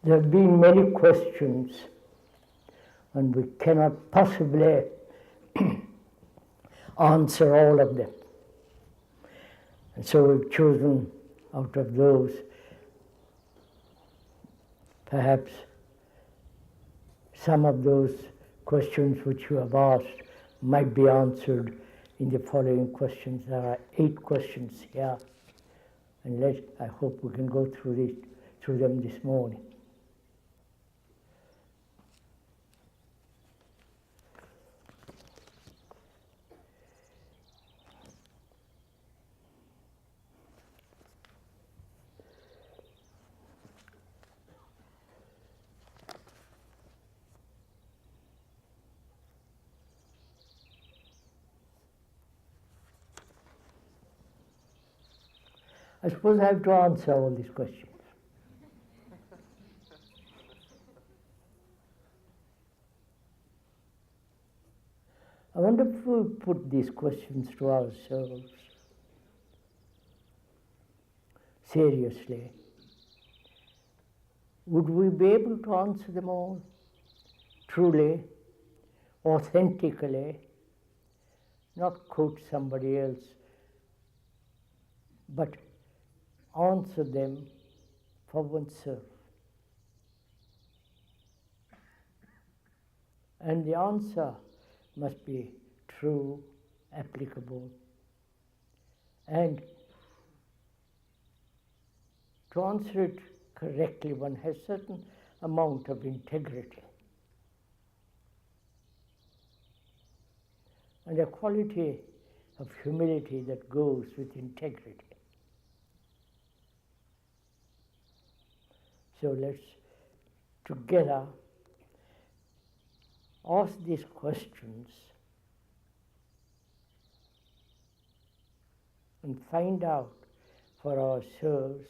There have been many questions, and we cannot possibly answer all of them. And so we've chosen out of those, perhaps some of those questions which you have asked might be answered in the following questions. There are 8 questions here, and I hope we can go through them this morning. I suppose I have to answer all these questions. I wonder if we put these questions to ourselves seriously, would we be able to answer them all truly, authentically, not quote somebody else, but answer them for oneself? And the answer must be true, applicable, and to answer it correctly, one has certain amount of integrity and a quality of humility that goes with integrity. So let's together ask these questions and find out for ourselves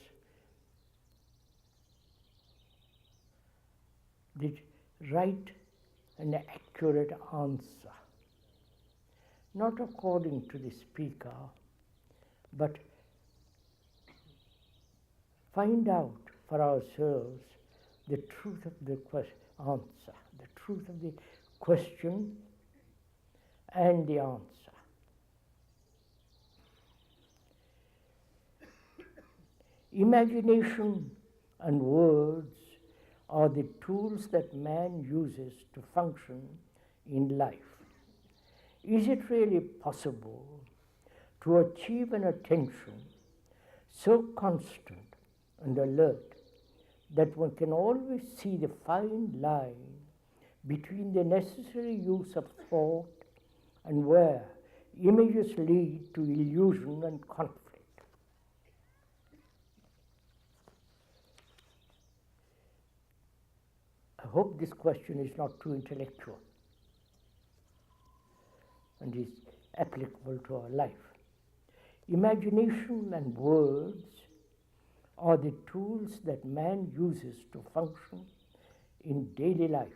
the right and accurate answer, not according to the speaker, but find out for ourselves the truth of the answer, the truth of the question and the answer. Imagination and words are the tools that man uses to function in life. Is it really possible to achieve an attention so constant and alert that one can always see the fine line between the necessary use of thought and where images lead to illusion and conflict? I hope this question is not too intellectual and is applicable to our life. Imagination and words are the tools that man uses to function in daily life.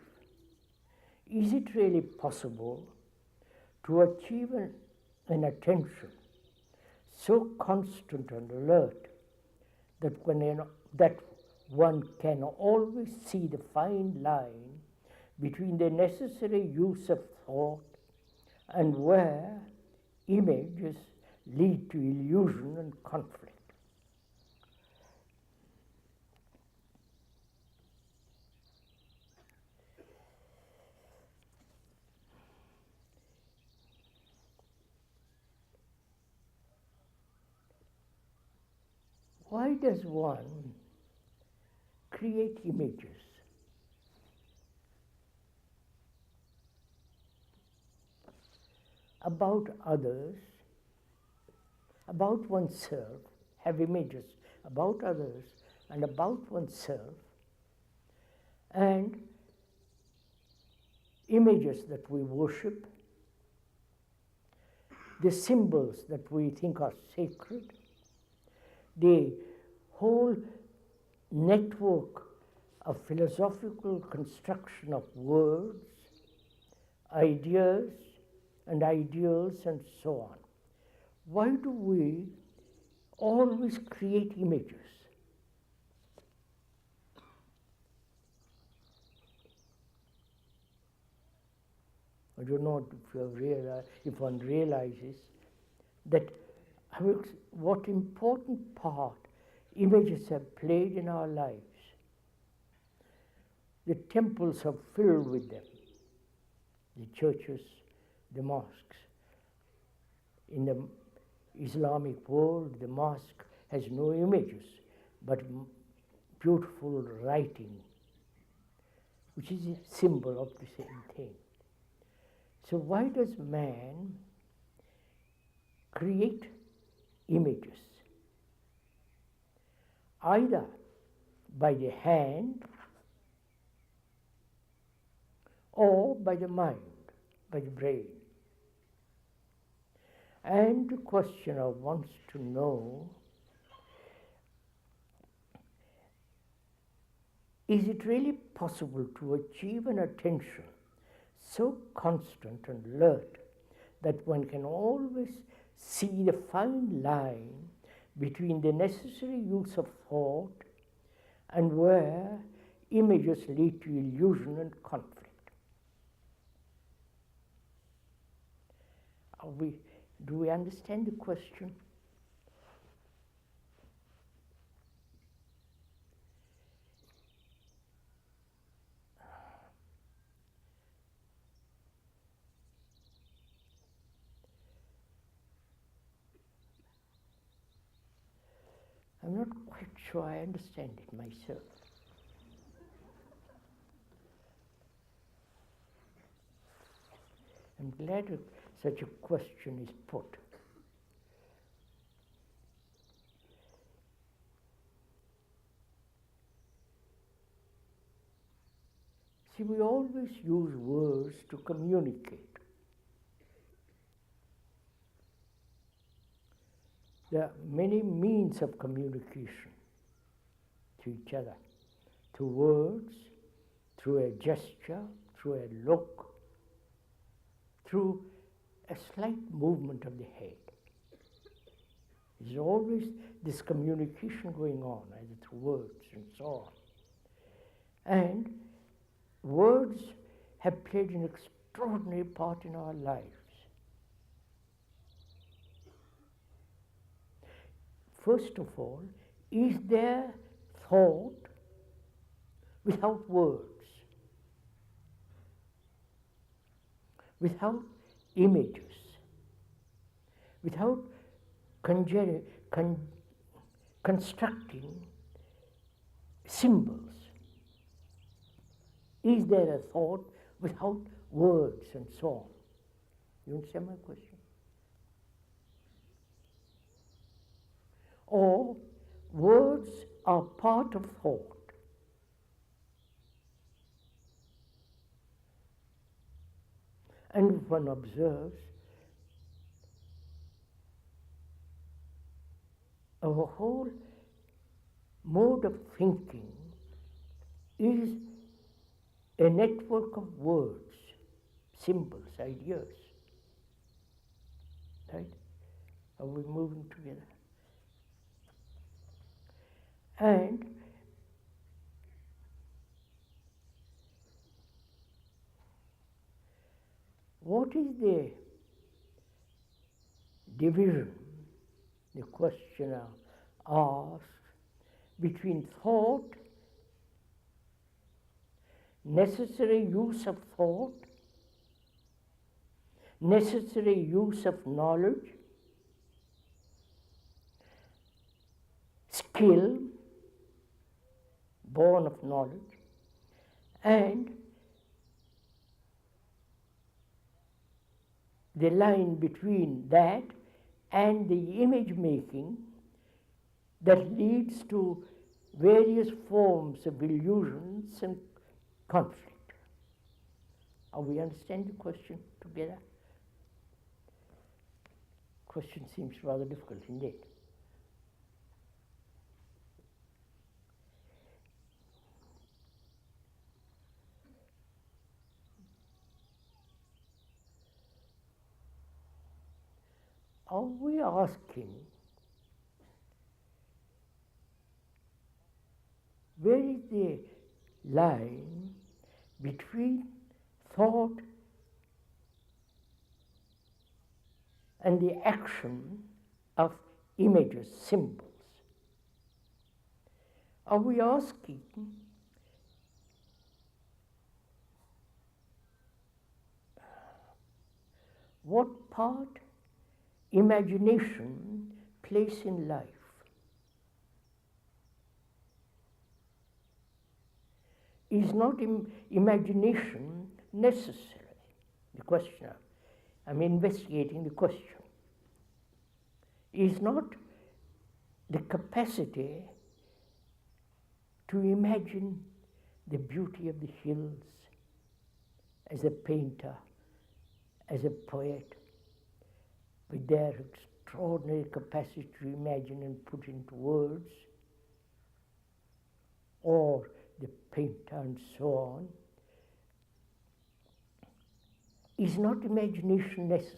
Is it really possible to achieve an attention so constant and alert that one can always see the fine line between the necessary use of thought and where images lead to illusion and conflict? Why does one create images? About others, about oneself, have images about others and about oneself, and images that we worship, the symbols that we think are sacred, the whole network of philosophical construction of words, ideas, and ideals, and so on. Why do we always create images? I don't know if you have realized, if one realizes that what important part images have played in our lives. The temples are filled with them, the churches, the mosques. In the Islamic world, the mosque has no images, but beautiful writing, which is a symbol of the same thing. So why does man create images? Either by the hand or by the mind, by the brain. And the questioner wants to know, is it really possible to achieve an attention so constant and alert that one can always see the fine line between the necessary use of thought and where images lead to illusion and conflict? Do we understand the question? I'm not quite sure I understand it myself. I'm glad that such a question is put. See, we always use words to communicate. There are many means of communication to each other, through words, through a gesture, through a look, through a slight movement of the head. There's always this communication going on, either through words and so on. And words have played an extraordinary part in our lives. First of all, is there thought without words, without images, without constructing symbols? Is there a thought without words and so on? You understand my question? Or words are part of thought. And if one observes, our whole mode of thinking is a network of words, symbols, ideas. Right? Are we moving together? And what is the division, the questioner asks, between thought, necessary use of thought, necessary use of knowledge, skill, born of knowledge, and the line between that and the image making that leads to various forms of illusions and conflict. Are we understand the question together? Question seems rather difficult indeed. Are we asking where is the line between thought and the action of images, symbols? Are we asking what part imagination plays in life? Is not imagination necessary? The questioner. I'm investigating the question. Is not the capacity to imagine the beauty of the hills as a painter, as a poet, with their extraordinary capacity to imagine and put into words, or the painter and so on, is not imagination necessary?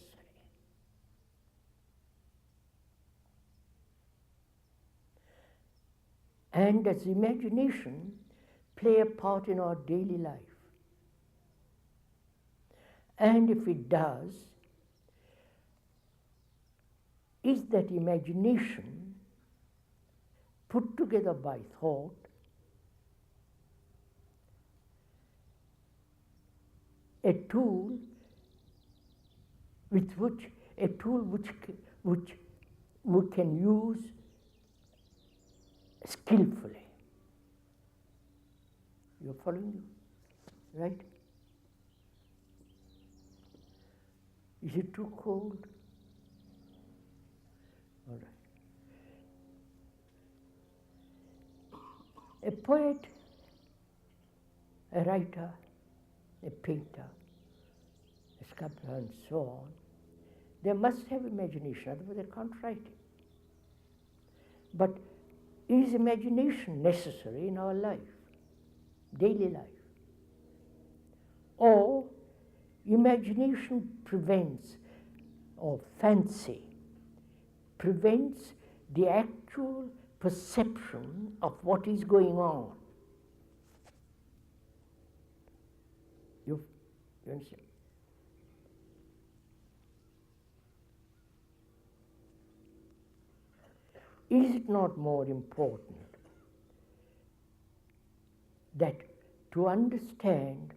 And does imagination play a part in our daily life? And if it does, is that imagination put together by thought a tool which we can use skillfully? You're following me, right? Is it too cold? All right. A poet, a writer, a painter, a sculptor, and so on, they must have imagination, otherwise they can't write it. But is imagination necessary in our life, daily life? Or imagination prevents, or fancy prevents the actual perception of what is going on? You understand? Is it not more important that to understand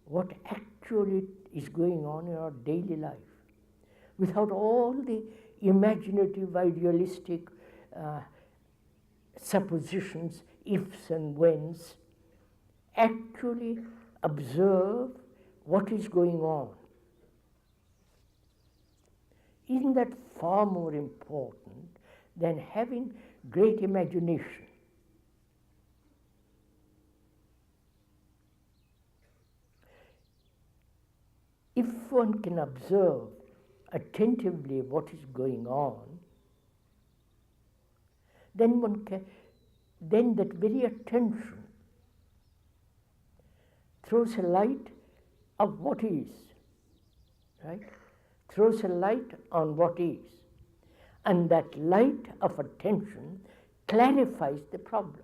what actually is going on in our daily life, without all the imaginative, idealistic suppositions, ifs and whens, actually observe what is going on? Isn't that far more important than having great imagination? If one can observe attentively what is going on, then that very attention throws a light of what is, right? Throws a light on what is. And that light of attention clarifies the problem,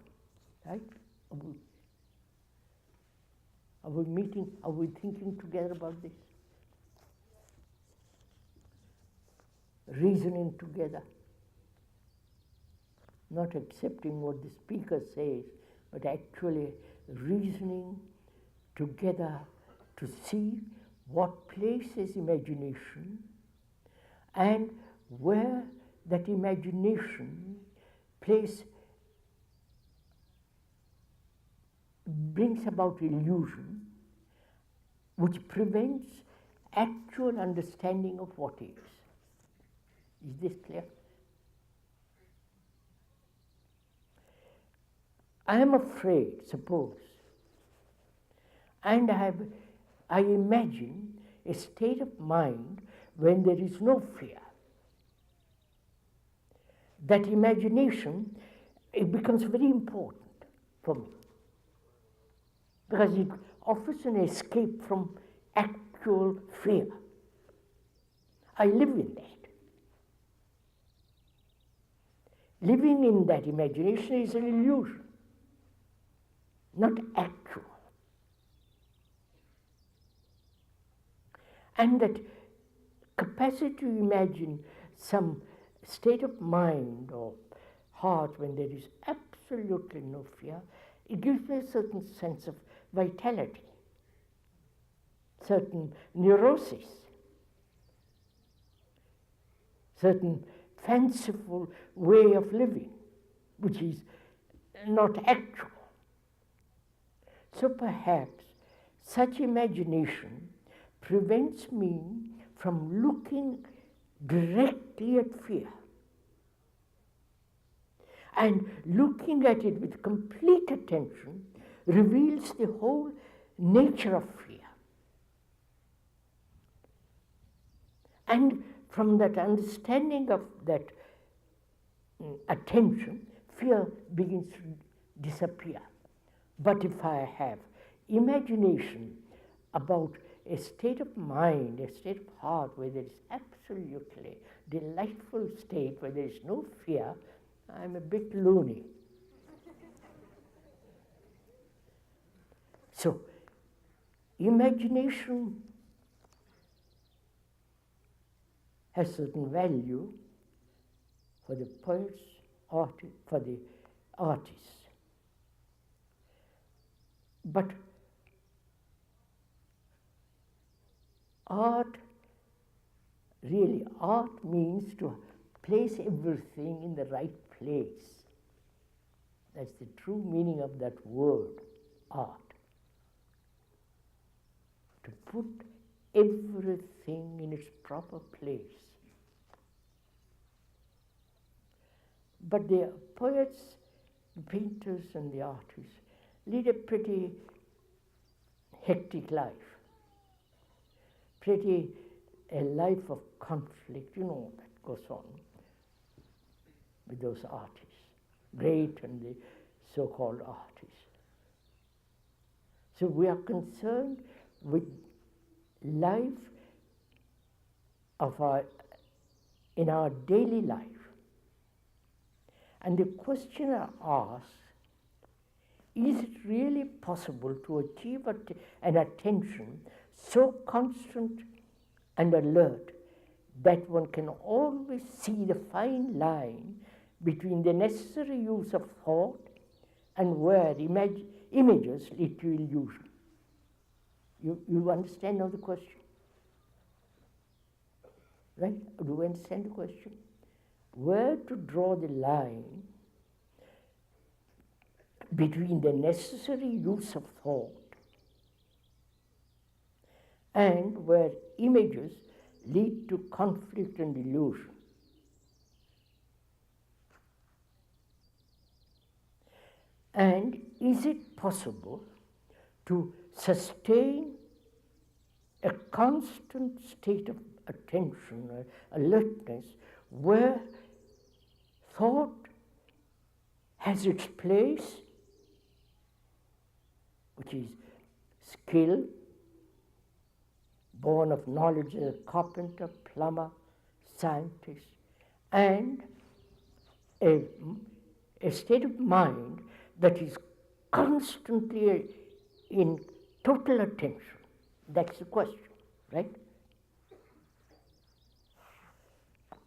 right? Are we thinking together about this? Reasoning together. Not accepting what the speaker says, but actually reasoning together to see what place is imagination and where that imagination brings about illusion, which prevents actual understanding of what is. Is this clear? I am afraid, suppose, and I imagine a state of mind when there is no fear. That imagination, it becomes very important for me, because it offers an escape from actual fear. I live in that. Living in that imagination is an illusion, not actual. And that capacity to imagine some state of mind or heart when there is absolutely no fear, it gives me a certain sense of vitality, certain neurosis, certain fanciful way of living, which is not actual. So perhaps such imagination prevents me from looking directly at fear and looking at it with complete attention reveals the whole nature of fear. And from that understanding of that attention, fear begins to disappear. But if I have imagination about a state of mind, a state of heart where there is absolutely delightful state, where there is no fear, I'm a bit loony. So, imagination has certain value for the poets, for the artists. But art means to place everything in the right place. That's the true meaning of that word, art. To put everything in its proper place. But the poets, the painters, and the artists lead a pretty hectic life, a life of conflict, that goes on with those artists, great and the so-called artists. So we are concerned with life in our daily life. And the question I ask, is it really possible to achieve an attention so constant and alert that one can always see the fine line between the necessary use of thought and where images lead to illusion? You understand now the question? Right? Do you understand the question? Where to draw the line between the necessary use of thought and where images lead to conflict and illusion. And is it possible to sustain a constant state of attention, alertness, where thought has its place, which is skill, born of knowledge as a carpenter, plumber, scientist, and a state of mind that is constantly in total attention? That's the question, right?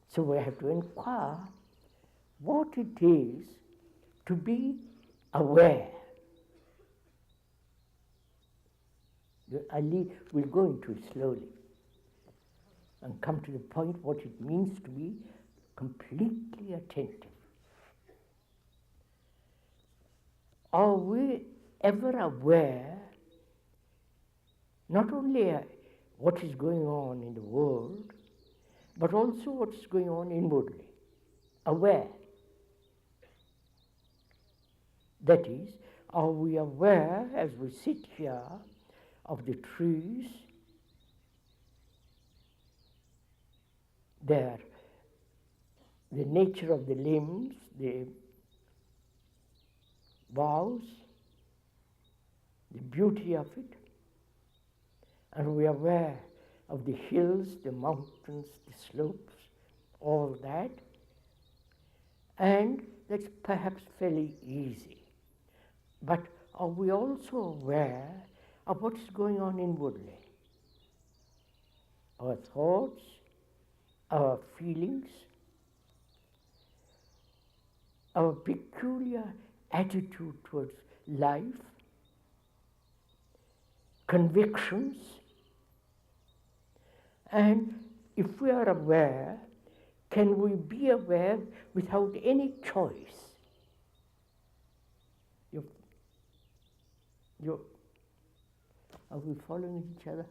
So we have to inquire what it is to be aware. We'll go into it slowly and come to the point what it means to be completely attentive. Are we ever aware not only what is going on in the world, but also what is going on inwardly? Aware. That is, are we aware as we sit here of the trees, the nature of the limbs, the boughs, the beauty of it, and we are aware of the hills, the mountains, the slopes, all that, and that's perhaps fairly easy. But are we also aware of what is going on inwardly? Our thoughts, our feelings, our peculiar attitude towards life, convictions, and if we are aware, can we be aware without any choice? Are we following each other?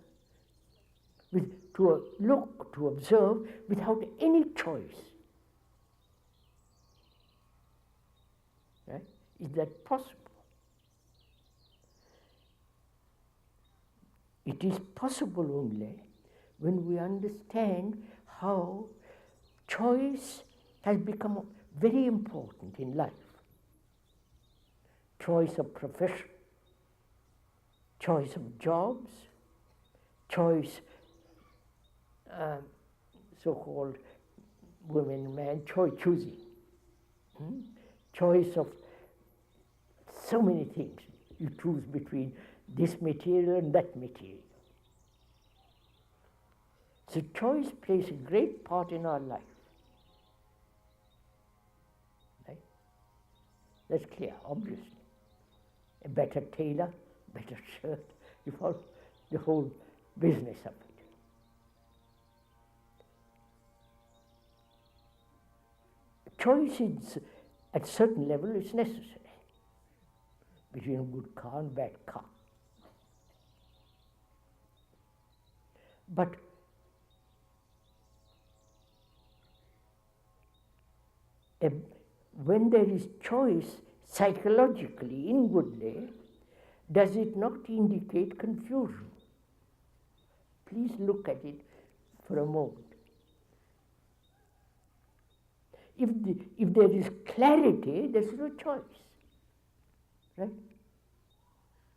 To look, to observe without any choice. Right? Is that possible? It is possible only when we understand how choice has become very important in life. Choice of profession, choice of jobs, choice, so-called women and man, choosing. Choice of so many things. You choose between this material and that material. So choice plays a great part in our life. Right? That's clear, obviously. A better tailor, better shirt, you follow the whole business of it. Choice is, at certain level, is necessary between a good car and a bad car. But when there is choice psychologically, inwardly, does it not indicate confusion? Please look at it for a moment. If there is clarity, there's no choice. Right?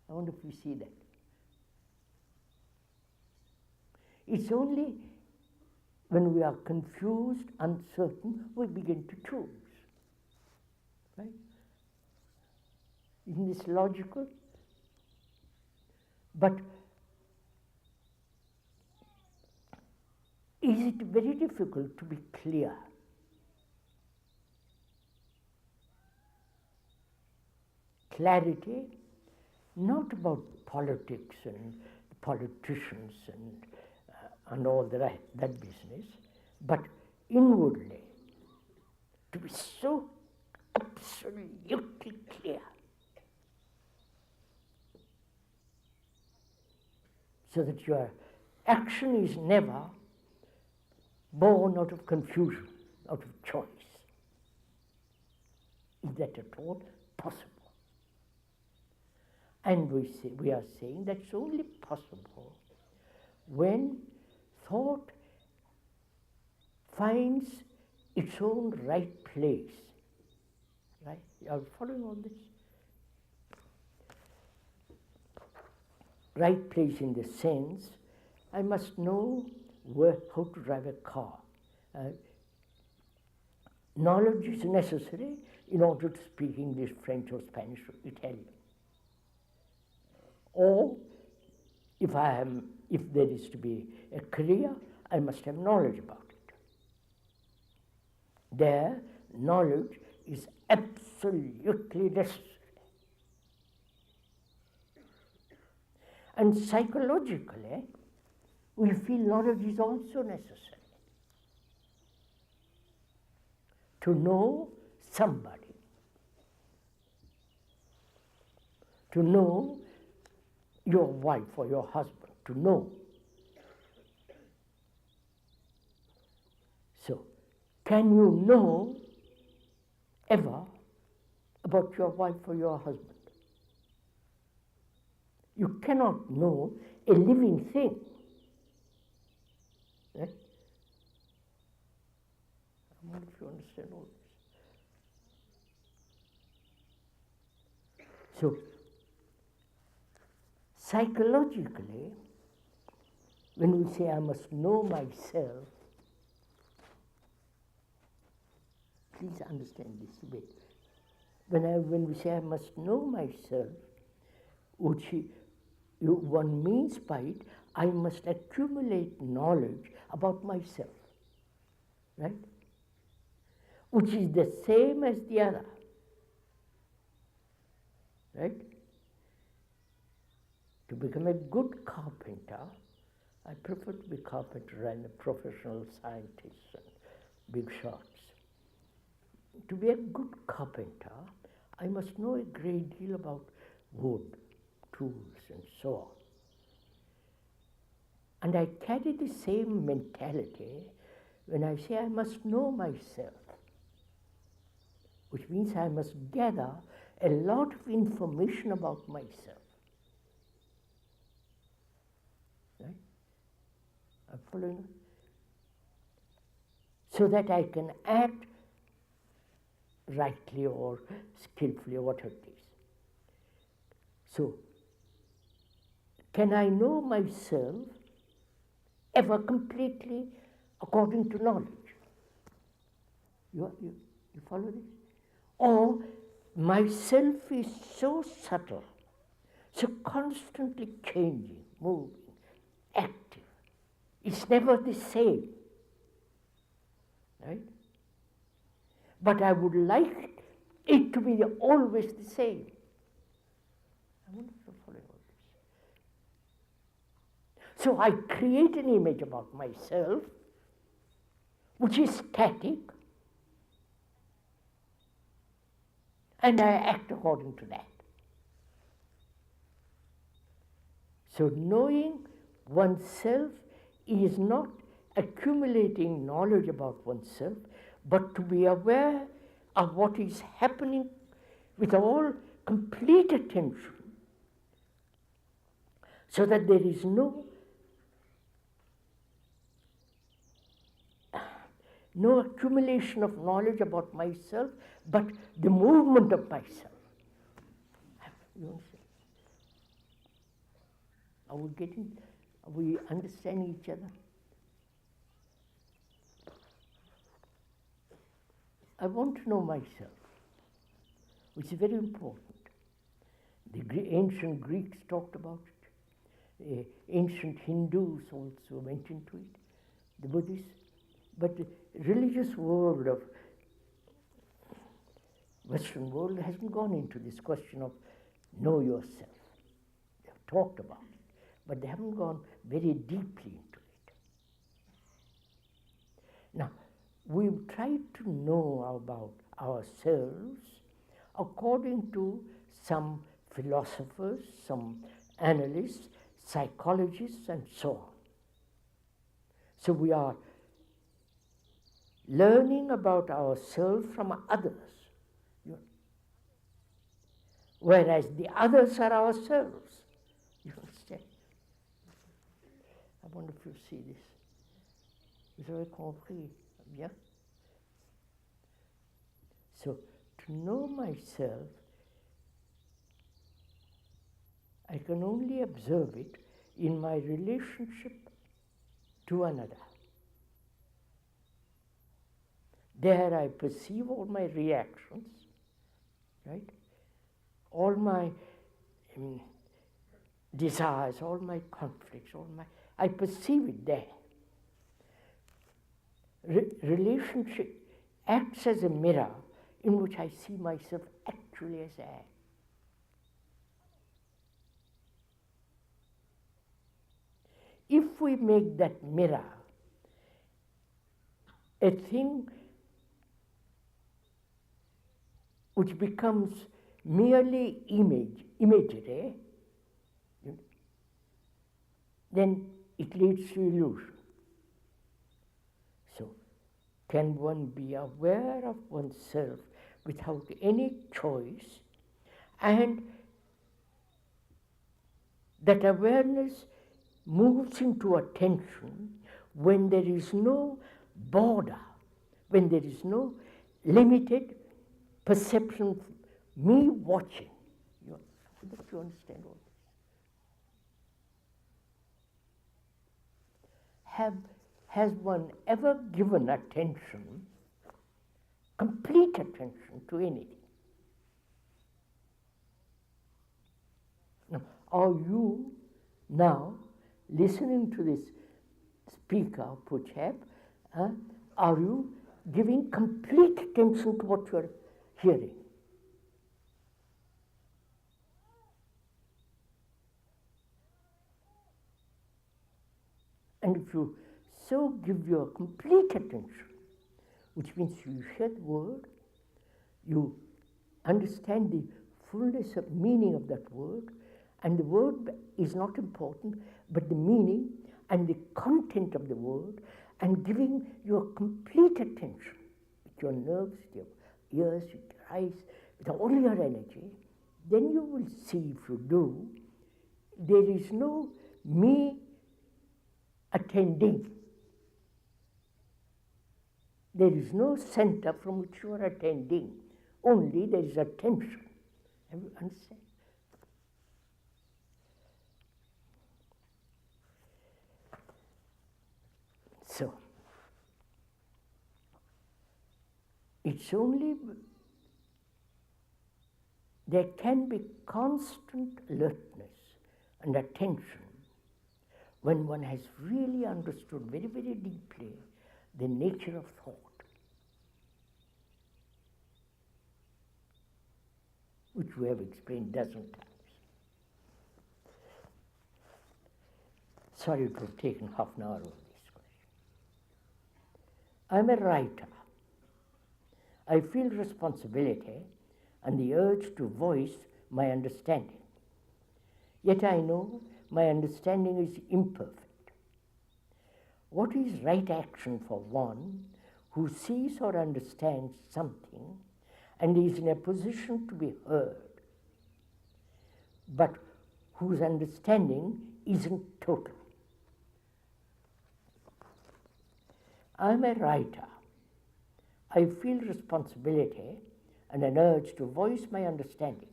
I wonder if you see that. It's only when we are confused, uncertain, we begin to choose. Right? Isn't this logical? But is it very difficult to be clear? Clarity, not about politics and politicians and all that business, but inwardly, to be so absolutely clear, so that your action is never born out of confusion, out of choice. Is that at all possible? And we are saying that's only possible when thought finds its own right place. Right? You are following all this? Right place in the sense, I must know how to drive a car. Knowledge is necessary in order to speak English, French, or Spanish, or Italian. Or if there is to be a career, I must have knowledge about it. There, knowledge is absolutely necessary. And psychologically, we feel knowledge is also necessary. To know somebody, to know your wife or your husband, to know. So, can you know ever about your wife or your husband? You cannot know a living thing. Right? I wonder if you understand all this. So, psychologically, when we say I must know myself, please understand this a bit. When we say I must know myself, one means by it, I must accumulate knowledge about myself. right? Which is the same as the other, right? To become a good carpenter, I prefer to be a carpenter than a professional scientist and big shots. To be a good carpenter, I must know a great deal about wood, tools, and so on. And I carry the same mentality when I say I must know myself, which means I must gather a lot of information about myself. Right? I'm following? So that I can act rightly or skillfully or whatever it is. So, can I know myself ever completely according to knowledge? You follow this? Or myself is so subtle, so constantly changing, moving, active. It's never the same, right? But I would like it to be always the same. I wonder if you're following all this. So I create an image about myself which is static, and I act according to that. So knowing oneself is not accumulating knowledge about oneself, but to be aware of what is happening with all complete attention, so that there is no accumulation of knowledge about myself, but the movement of myself. You understand? Are we understanding each other? I want to know myself, which is very important. The ancient Greeks talked about it. Ancient Hindus also went into it. The Buddhists. But the religious world of Western world hasn't gone into this question of know yourself. They've talked about it, but they haven't gone very deeply into it. Now, we've tried to know about ourselves according to some philosophers, some analysts, psychologists, and so on. So we are learning about ourselves from others, whereas the others are ourselves. You understand? I wonder if you see this. Vous avez compris? Bien? So, to know myself, I can only observe it in my relationship to another. There I perceive all my reactions, right? All my desires, all my conflicts, I perceive it there. Relationship acts as a mirror in which I see myself actually as I am. If we make that mirror a thing which becomes merely imagery, then it leads to illusion. So, can one be aware of oneself without any choice, and that awareness moves into attention when there is no border, when there is no limited perception of me watching. You understand all this? Has one ever given attention, complete attention to anything? Now, are you now listening to this speaker, Puchab, are you giving complete attention to what you are hearing? And if you so give your complete attention, which means you hear the word, you understand the fullness of meaning of that word, and the word is not important, but the meaning and the content of the word, and giving your complete attention with your nerves, with your ears, with your eyes, with all your energy, then you will see, if you do, there is no me attending. There is no center from which you are attending. Only there is attention. Have you understand? So, it's only, there can be constant alertness and attention when one has really understood very, very deeply the nature of thought, which we have explained a dozen times. Sorry to have taken half an hour of this question. I'm a writer. I feel responsibility and the urge to voice my understanding. Yet I know my understanding is imperfect. What is right action for one who sees or understands something and is in a position to be heard, but whose understanding isn't total? I'm a writer. I feel responsibility and an urge to voice my understanding.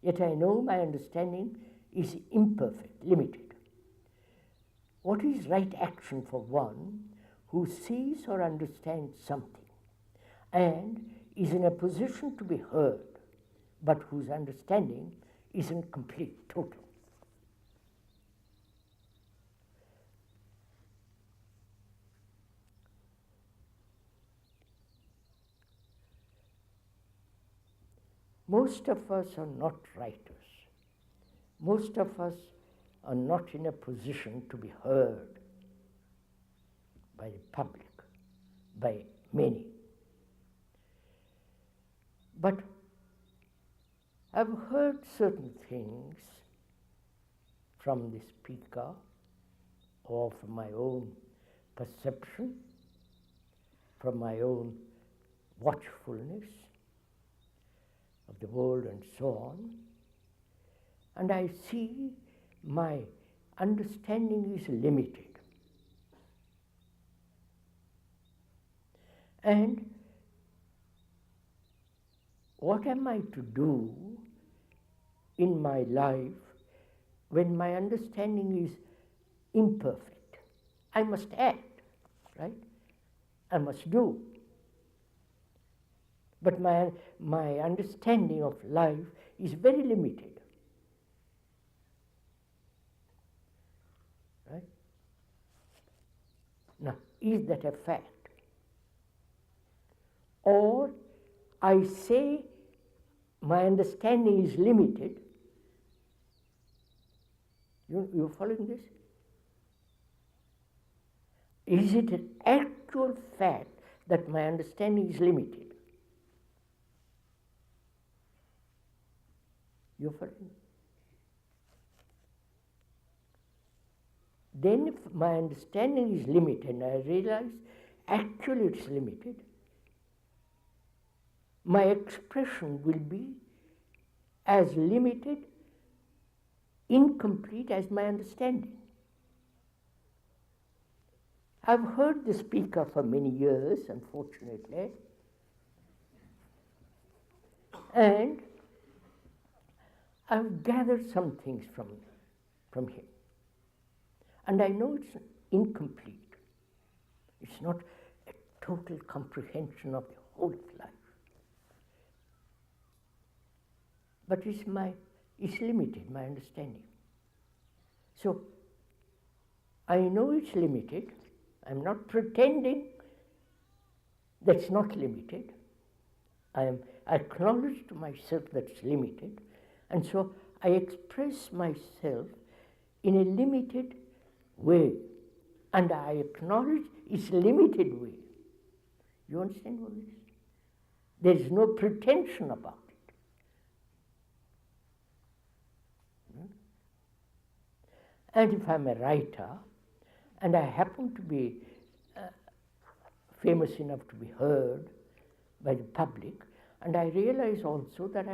Yet I know my understanding is imperfect, limited. What is right action for one who sees or understands something and is in a position to be heard, but whose understanding isn't complete, total? Most of us are not writers. Most of us are not in a position to be heard by the public, by many. But I've heard certain things from the speaker or from my own perception, from my own watchfulness of the world and so on, and I see my understanding is limited. And what am I to do in my life when my understanding is imperfect? I must act, right? I must do. But my understanding of life is very limited. Right? Now, is that a fact? Or I say my understanding is limited. You're following this? Is it an actual fact that my understanding is limited? You're following? Then if my understanding is limited and I realize actually it's limited, my expression will be as limited, incomplete as my understanding. I've heard the speaker for many years, unfortunately, and I've gathered some things from him. And I know it's incomplete. It's not a total comprehension of the whole of life. But it's limited, my understanding. So I know it's limited. I'm not pretending that's not limited. I am acknowledged to myself that's limited, and so I express myself in a limited way, and I acknowledge its limited way. You understand what this is? There is no pretension about it. And if I'm a writer, and I happen to be famous enough to be heard by the public, and I realize also that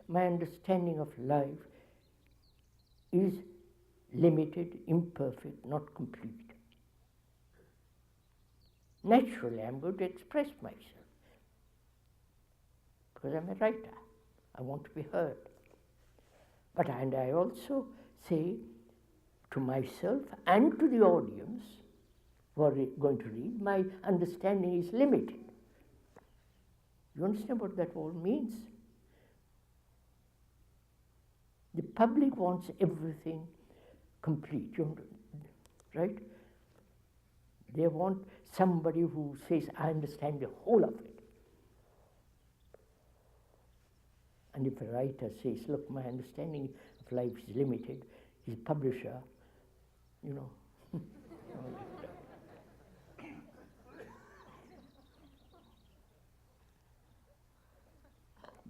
my understanding of life is limited, imperfect, not complete. Naturally, I'm going to express myself because I'm a writer. I want to be heard. And I also say to myself and to the audience who are going to read, my understanding is limited. You understand what that all means? The public wants everything complete, right? They want somebody who says, I understand the whole of it. And if a writer says, look, my understanding of life is limited, his publisher,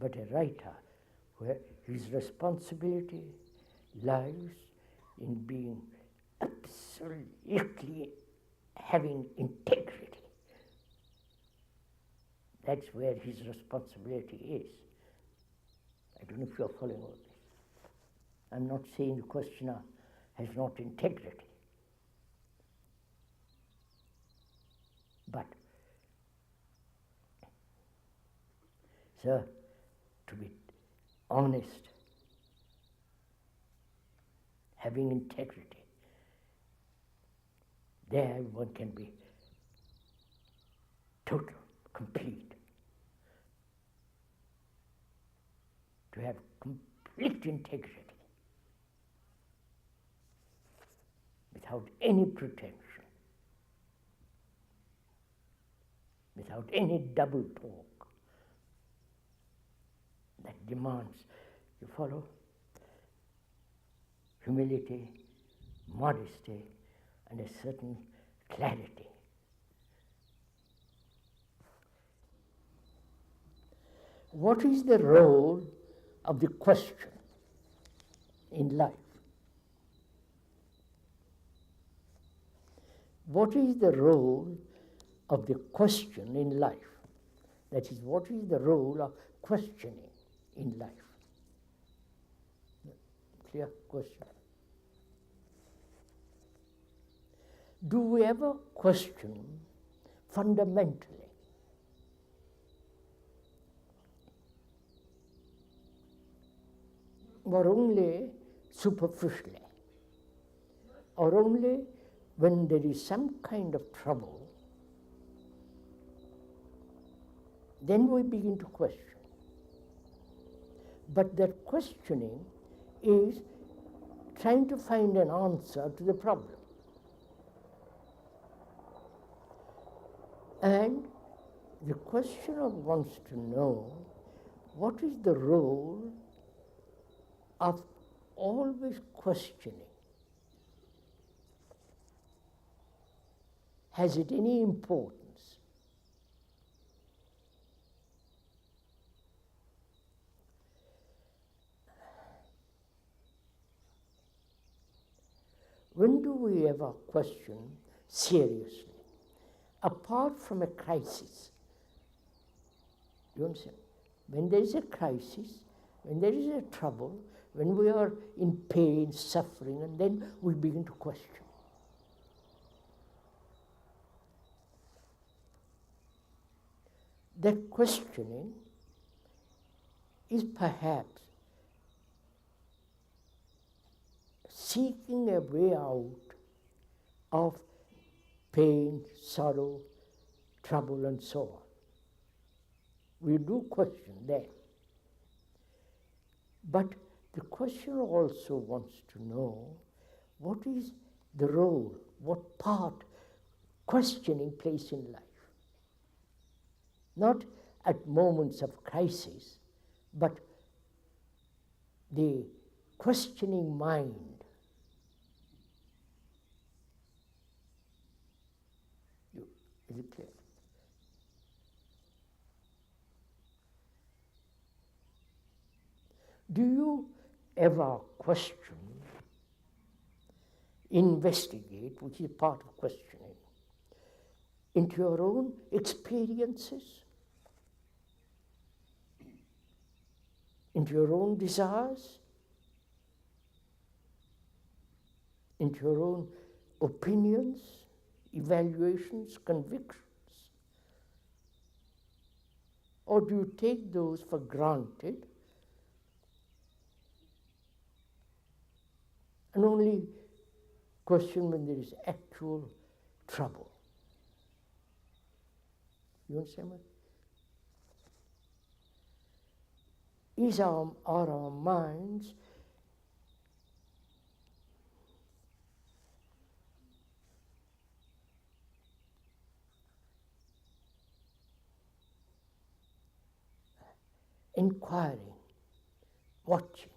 But a writer, where his responsibility lies in being absolutely having integrity. That's where his responsibility is. I don't know if you're following all this. I'm not saying the questioner has not integrity. But, sir, to be honest, having integrity, there one can be total, complete. To have complete integrity without any pretension, without any double talk that demands, you follow, humility, modesty, and a certain clarity. What is the role of the question in life? What is the role of the question in life? That is, what is the role of questioning in life? Clear question. Do we ever question fundamentally? Or only superficially? Or only when there is some kind of trouble, then we begin to question. But that questioning is trying to find an answer to the problem. And the questioner wants to know what is the role of always questioning. Has it any importance? When do we ever question seriously? Apart from a crisis. You understand? When there is a crisis, when there is a trouble, when we are in pain, suffering, and then we begin to question. That questioning is perhaps seeking a way out of pain, sorrow, trouble, and so on. We do question there. But the questioner also wants to know what is the role, what part questioning plays in life. not at moments of crisis, but the questioning mind. Is it clear? Do you ever question, investigate, which is part of questioning, into your own experiences, into your own desires, into your own opinions, evaluations, convictions? Or do you take those for granted and only question when there is actual trouble? You understand what? Are our minds inquiring, watching,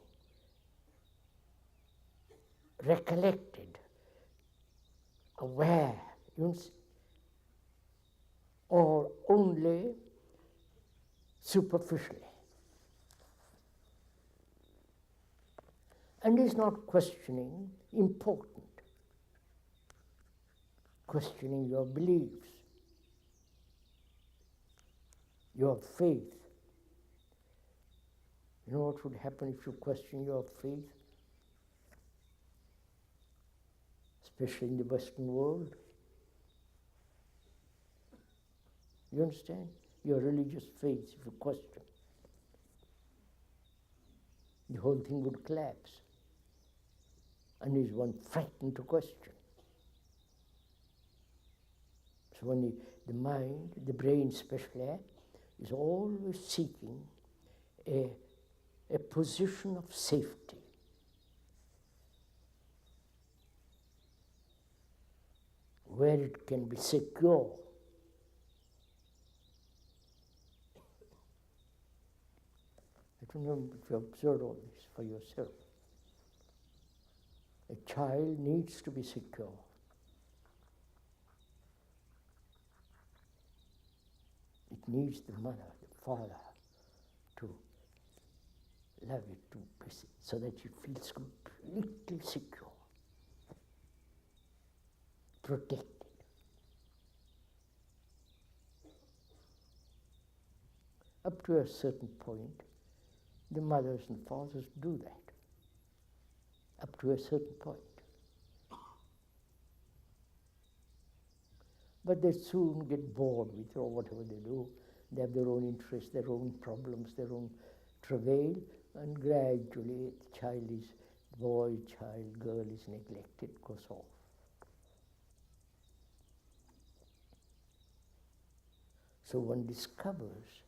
recollected, aware, or only superficially? And is not questioning important? Questioning your beliefs, your faith. You know what would happen if you question your faith? Especially in the Western world. You understand? Your religious faith, if you question, the whole thing would collapse. And is one frightened to question? So when the mind, the brain especially, is always seeking a position of safety. Where it can be secure. I don't know if you observed all this for yourself. A child needs to be secure. It needs the mother, the father, to love it, to be, so that it feels completely secure, protected. Up to a certain point, the mothers and fathers do that. Up to a certain point. But they soon get bored with it, or whatever they do. They have their own interests, their own problems, their own travail, and gradually the child is, boy, child, girl is neglected, goes off. So one discovers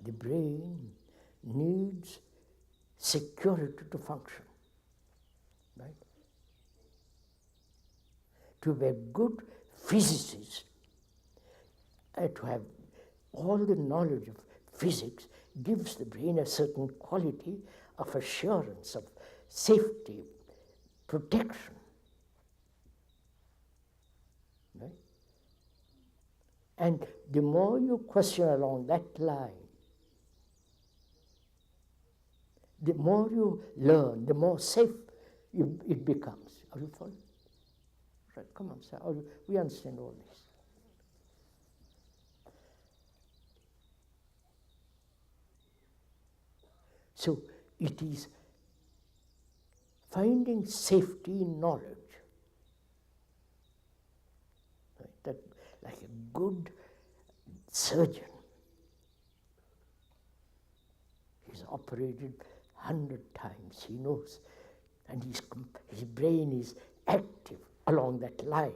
the brain needs security to function, right? To be a good physicist, to have all the knowledge of physics gives the brain a certain quality of assurance, of safety, protection. Right? And the more you question along that line, the more you learn, the more safe it becomes. Are you following? Right, come on, sir. We understand all this. So it is finding safety in knowledge. Right? That, like a good surgeon, he's operated 100 times, he knows, and his brain is active along that line,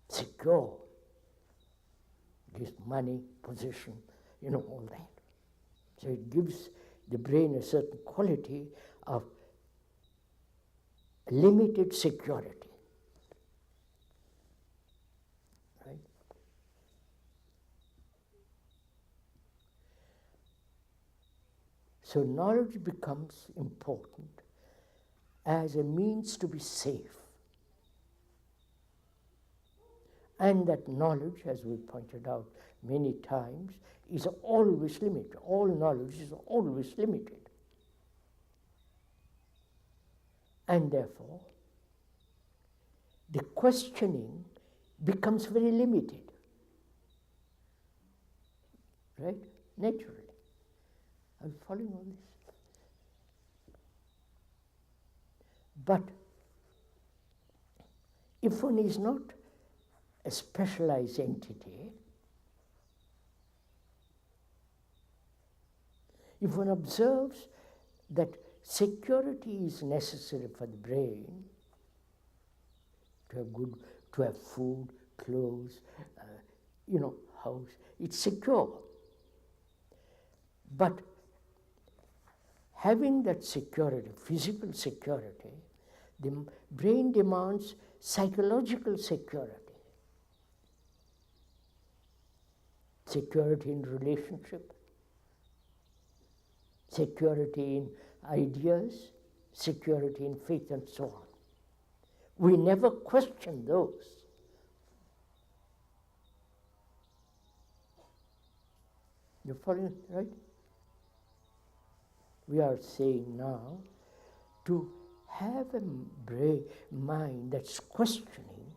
secure, gives money, position, all that. So it gives the brain a certain quality of limited security. Right? So knowledge becomes important as a means to be safe. And that knowledge, as we pointed out many times, is always limited. All knowledge is always limited. And therefore, the questioning becomes very limited. Right? Naturally. Are you following all this? But if one is not a specialized entity, if one observes that security is necessary for the brain, to have food, clothes, house, it's secure. But having that security, physical security, the brain demands psychological security. Security in relationship, security in ideas, security in faith, and so on. We never question those. You're following, right? We are saying now to have a mind that's questioning,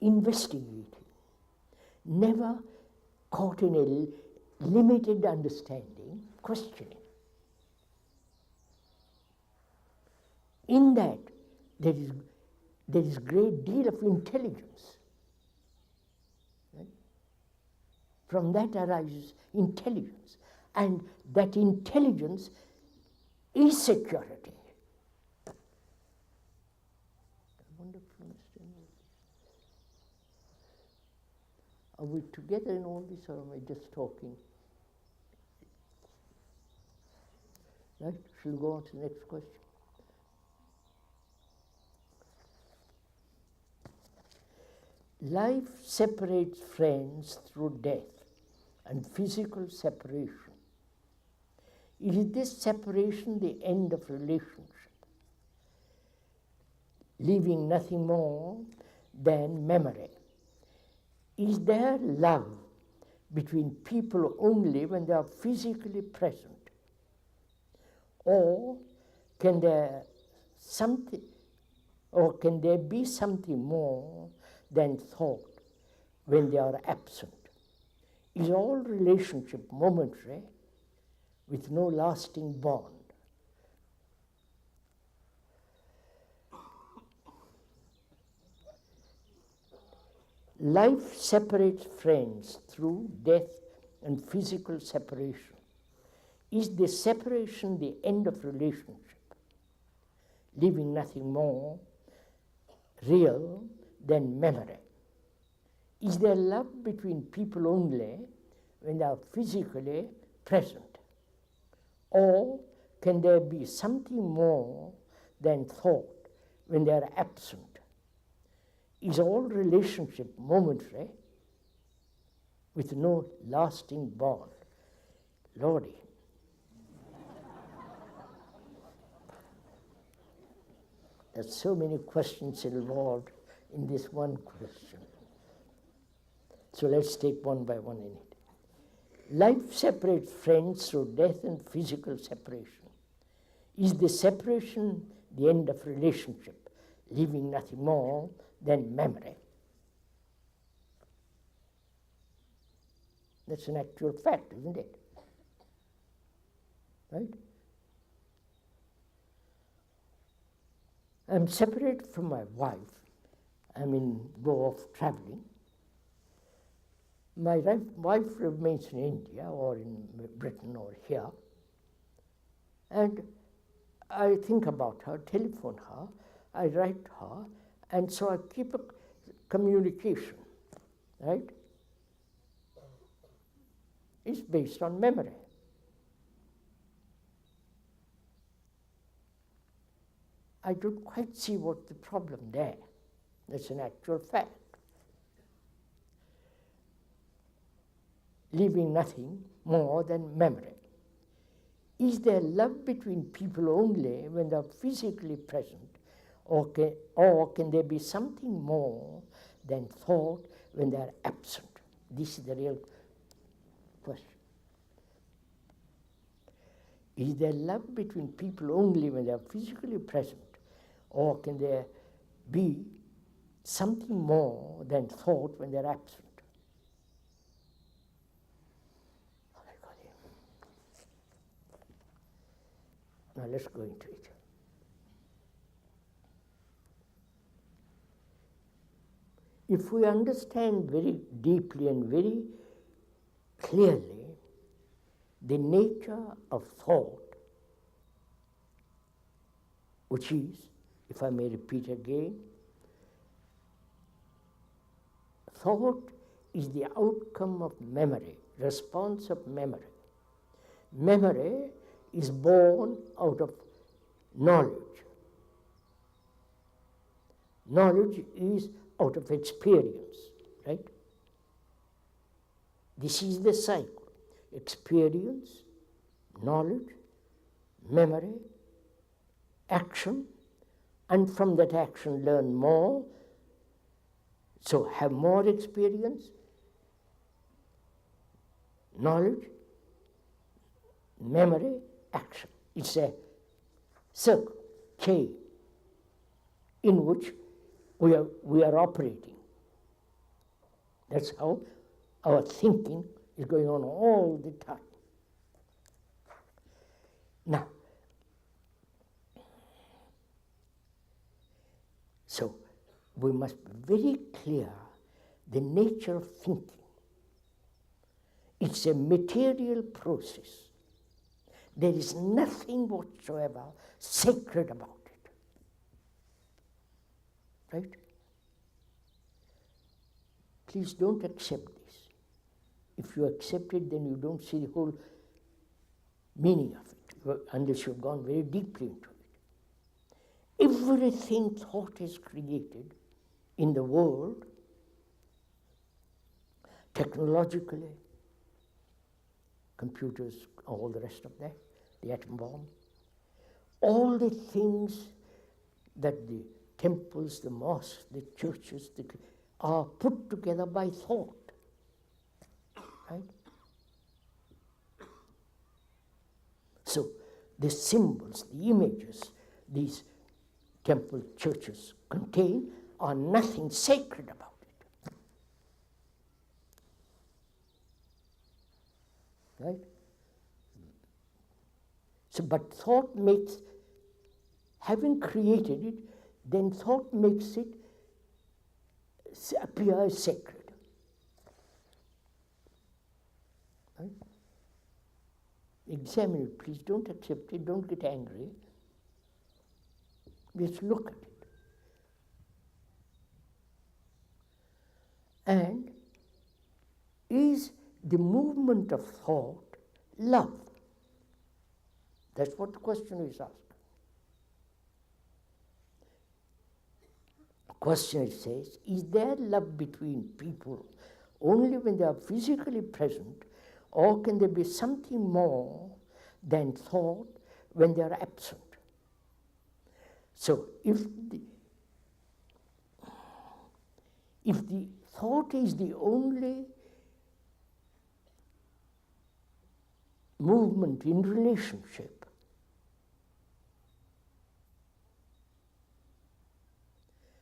investigating, never caught in a limited understanding, questioning. In that, there is great deal of intelligence. Right? From that arises intelligence. And that intelligence is security. I wonder if you understand all this. Are we together in all this, or am I just talking? Right? Shall we go on to the next question? Life separates friends through death and physical separation. Is this separation the end of relationship, leaving nothing more than memory? Is there love between people only when they are physically present? Or can there be something more than thought when they are absent? Is all relationship momentary with no lasting bond? Life separates friends through death and physical separation. Is the separation the end of relationship, leaving nothing more real than memory? Is there love between people only when they are physically present? Or can there be something more than thought when they are absent? Is all relationship momentary with no lasting bond? Lordy. There's so many questions involved in this one question. So let's take one by one in it. Life separates friends through death and physical separation. Is the separation the end of relationship, leaving nothing more than memory? That's an actual fact, isn't it? Right? I'm separated from my wife. Go off traveling. My wife remains in India or in Britain or here. And I think about her, telephone her, I write her, and so I keep a communication, right? It's based on memory. I don't quite see what the problem there. That's an actual fact. Leaving nothing more than memory. Is there love between people only when they are physically present, or can there be something more than thought when they are absent? This is the real question. Is there love between people only when they are physically present, or can there be something more than thought when they are absent? Now let's go into it. If we understand very deeply and very clearly the nature of thought, which is, if I may repeat again, thought is the outcome of memory, response of memory. Memory is born out of knowledge. Knowledge is out of experience, right? This is the cycle. Experience, knowledge, memory, action, and from that action learn more, so have more experience, knowledge, memory, action. It's a circle, chain, in which we are operating. That's how our thinking is going on all the time. Now, so we must be very clear the nature of thinking. It's a material process. There is nothing whatsoever sacred about it. Right? Please don't accept this. If you accept it, then you don't see the whole meaning of it, unless you've gone very deeply into it. Everything thought is created in the world, technologically, computers, all the rest of that, the atom bomb, all the things that the temples, the mosques, the churches are put together by thought, right? So the symbols, the images these temple churches contain are nothing sacred about it, right? So, but thought makes, having created it, then thought makes it appear as sacred. Right? Examine it, please. Don't accept it. Don't get angry. Just look at it. And is the movement of thought love? That's what the question is asked. The question says, is there love between people only when they are physically present, or can there be something more than thought when they are absent? So if the thought is the only movement in relationship,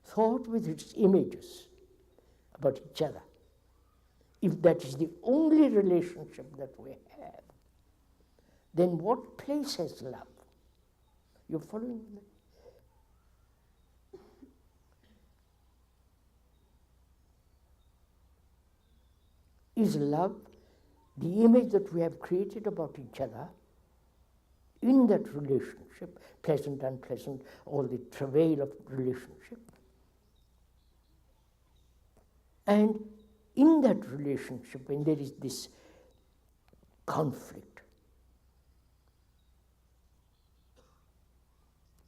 thought with its images about each other, if that is the only relationship that we have, then what place has love? You're following me? Is love the image that we have created about each other in that relationship, pleasant, unpleasant, all the travail of relationship? And in that relationship, when there is this conflict,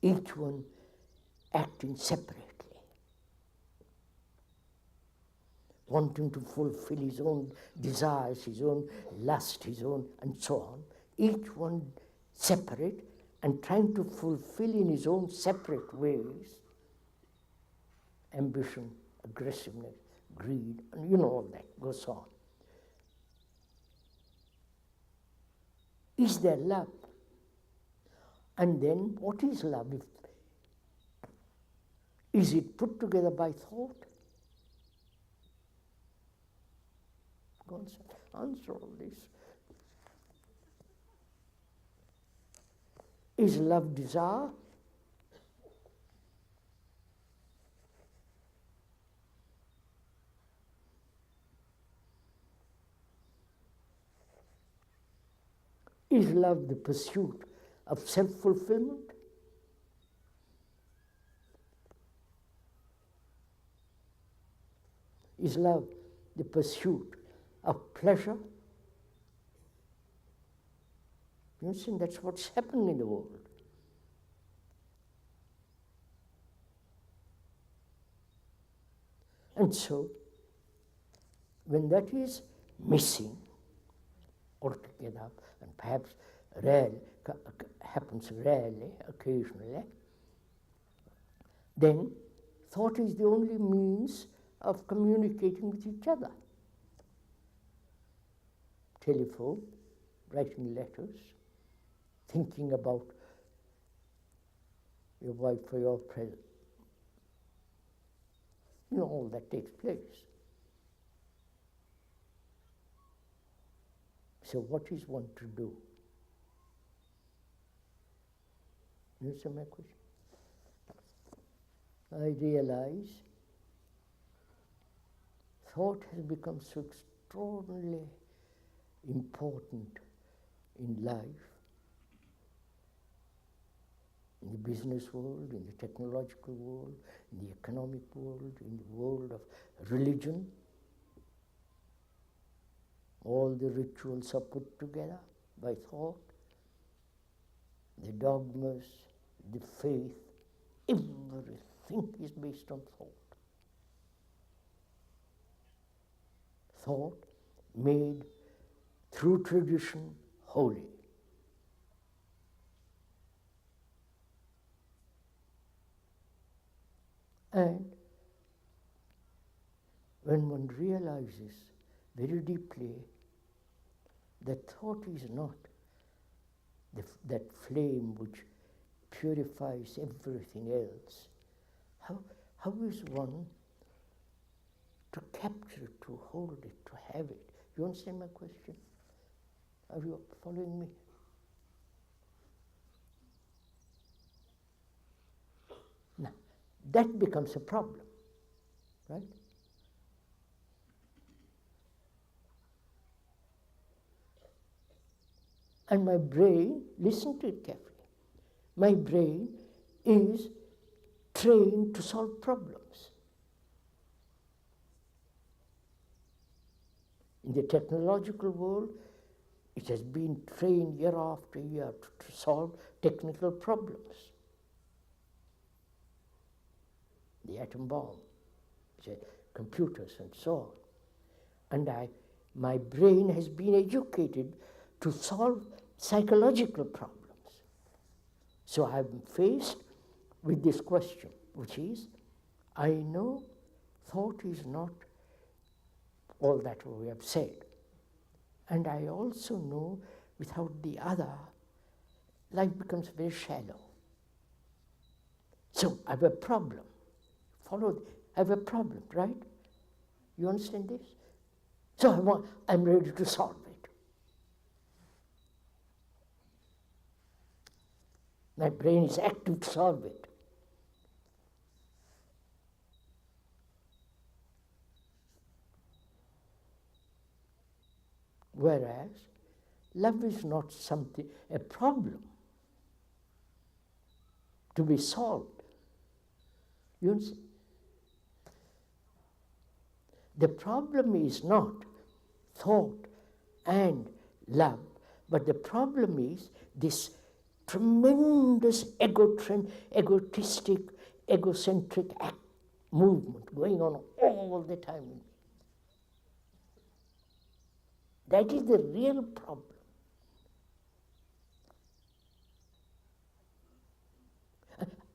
each one acting separately, wanting to fulfill his own desires, his own lust, his own, and so on, each one separate and trying to fulfill in his own separate ways ambition, aggressiveness, greed, and you know all that goes on. Is there love? And then what is love? Is it put together by thought? Go on, answer all this. Is love desire? Is love the pursuit of self-fulfillment? Is love the pursuit of pleasure? You see, that's what's happening in the world. And so, when that is missing altogether, and perhaps happens rarely, occasionally, then thought is the only means of communicating with each other. Telephone, writing letters, thinking about your wife or your present. You know, all that takes place. So what is one to do? You answer my question? I realize thought has become so extraordinarily important in life, in the business world, in the technological world, in the economic world, in the world of religion. All the rituals are put together by thought. The dogmas, the faith, everything is based on thought. Thought made through tradition holy. And when one realizes very deeply that thought is not that flame which purifies everything else, how is one to capture it, to hold it, to have it? You understand my question? Are you following me? Now, that becomes a problem, right? And my brain, listen to it carefully, my brain is trained to solve problems. In the technological world, it has been trained year after year to solve technical problems. The atom bomb, computers and so on. And my brain has been educated to solve psychological problems. So I'm faced with this question, which is, I know thought is not all that we have said. And I also know without the other, life becomes very shallow. So I have a problem. I have a problem, right? You understand this? So I'm ready to solve it. My brain is active to solve it. Whereas love is not a problem to be solved. You understand? The problem is not thought and love, but the problem is this tremendous egotistic, egocentric movement going on all the time. That is the real problem.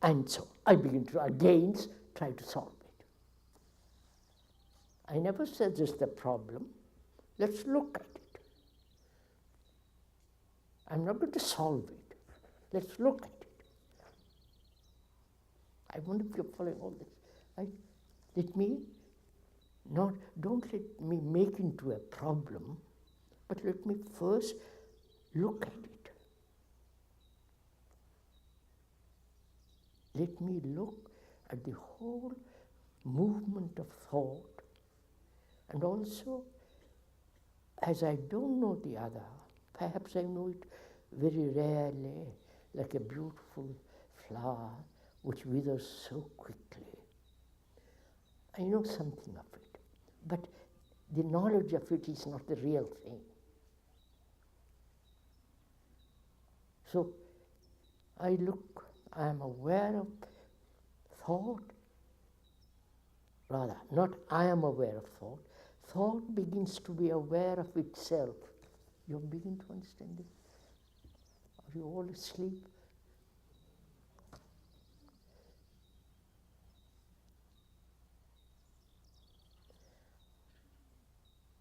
And so I begin to again try to solve it. I never said this is the problem. Let's look at it. I'm not going to solve it. Let's look at it. I wonder if you're following all this. Don't let me make into a problem, but let me first look at it. Let me look at the whole movement of thought, and also, as I don't know the other, perhaps I know it very rarely, like a beautiful flower which withers so quickly. I know something of it, but the knowledge of it is not the real thing. So I am aware of thought, rather, not I am aware of thought. Thought begins to be aware of itself. You begin to understand it? Are you all asleep?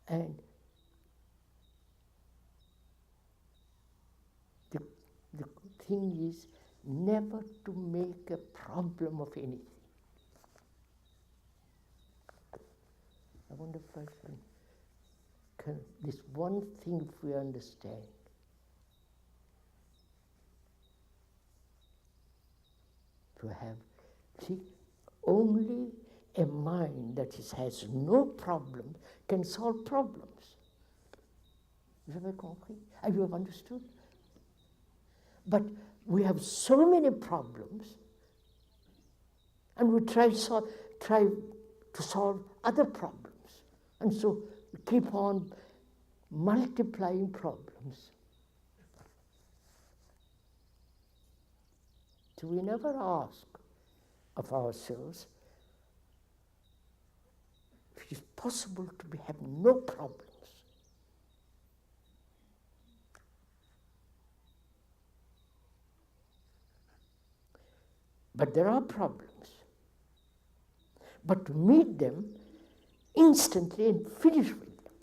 And the thing is never to make a problem of anything. I wonder if I can this one thing if we understand. To have, see, only a mind that has no problems can solve problems. Vous avez compris? Have you understood? But we have so many problems, and we try to solve other problems. And so we keep on multiplying problems. So we never ask of ourselves if it is possible to have no problems. But there are problems. But to meet them instantly and finish with them.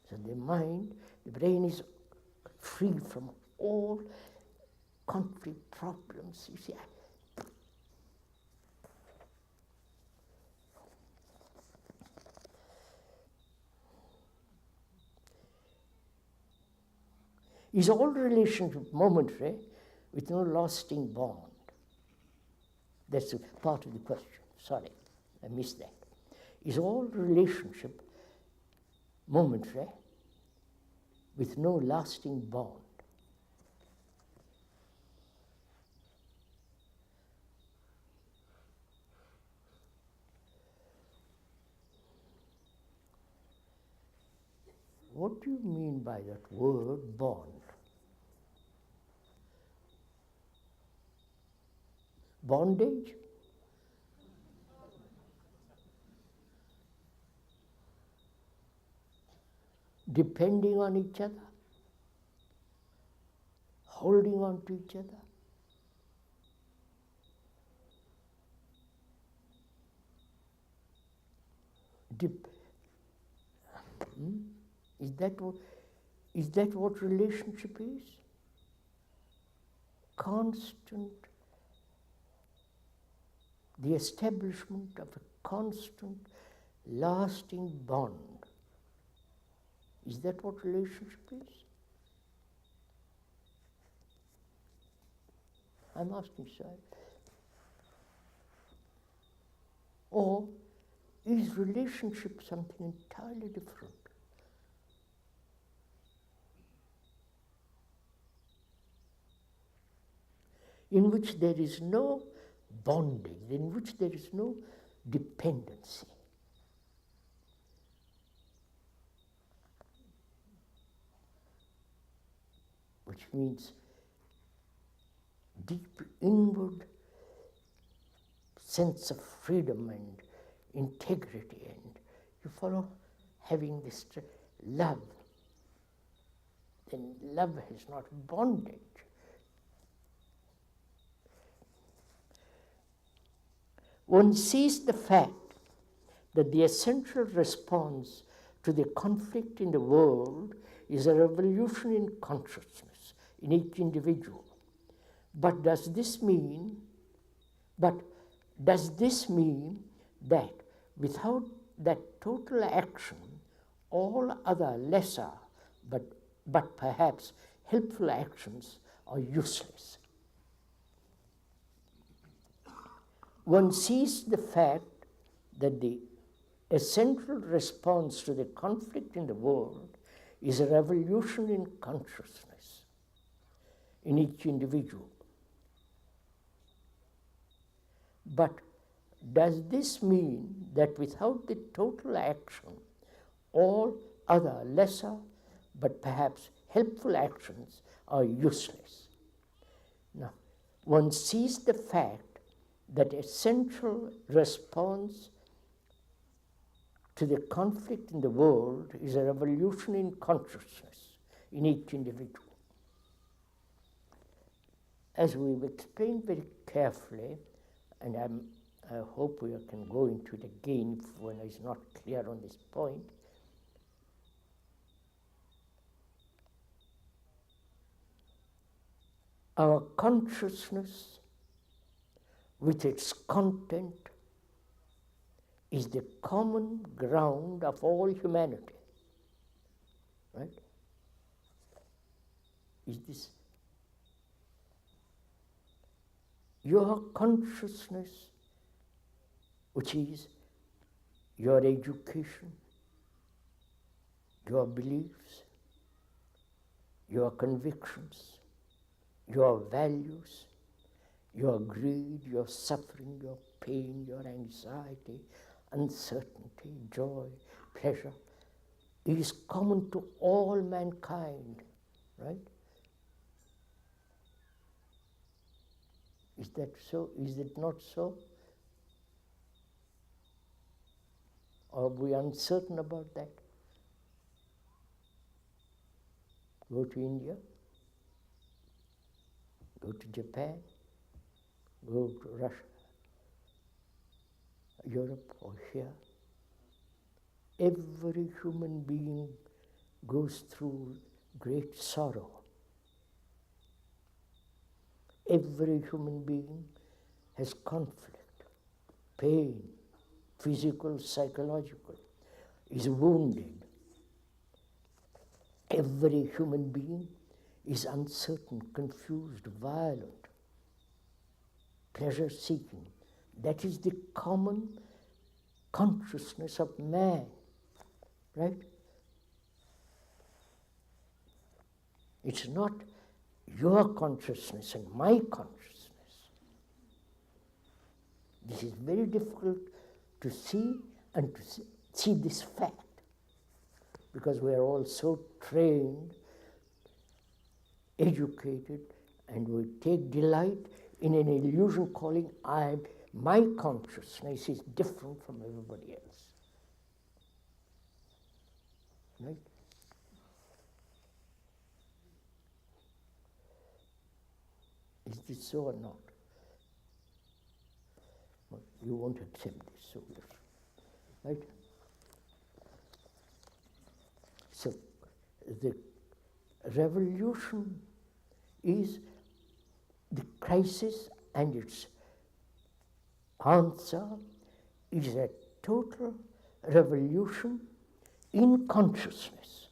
So the mind, the brain is free from all conflict problems. You see, is all relationship momentary with no lasting bond? That's a part of the question. Sorry, I missed that. Is all relationship momentary with no lasting bond? What do you mean by that word, bond? Bondage? Depending on each other? Holding on to each other? Is that what relationship is? Constant, the establishment of a constant, lasting bond. Is that what relationship is? I'm asking, sir. Or is relationship something entirely different? In which there is no bondage, in which there is no dependency. Which means deep inward sense of freedom and integrity, and you follow having this love. Then love is not bondage. one sees the fact that the essential response to the conflict in the world is a revolution in consciousness in each individual. But does this mean that without that total action, all other lesser but perhaps helpful actions are useless? One sees the fact that the essential response to the conflict in the world is a revolution in consciousness in each individual. But does this mean that without the total action, all other lesser but perhaps helpful actions are useless? Now, one sees the fact that essential response to the conflict in the world is a revolution in consciousness in each individual. As we've explained very carefully, and I hope we can go into it again if one is not clear on this point, our consciousness with its content is the common ground of all humanity, right? Is this your consciousness, which is your education, your beliefs, your convictions, your values, your greed, your suffering, your pain, your anxiety, uncertainty, joy, pleasure, is common to all mankind, right? Is that so? Is it not so? Or are we uncertain about that? Go to India, go to Japan, go to Russia, Europe or here. Every human being goes through great sorrow. Every human being has conflict, pain, physical, psychological, is wounded. Every human being is uncertain, confused, violent, pleasure-seeking. That is the common consciousness of man, right? It's not your consciousness and my consciousness. This is very difficult to see and to see this fact, because we are all so trained, educated, and we take delight in an illusion calling my consciousness is different from everybody else. Right? Is this so or not? Well, you won't accept this, so right? So the revolution is the crisis, and its answer is a total revolution in consciousness,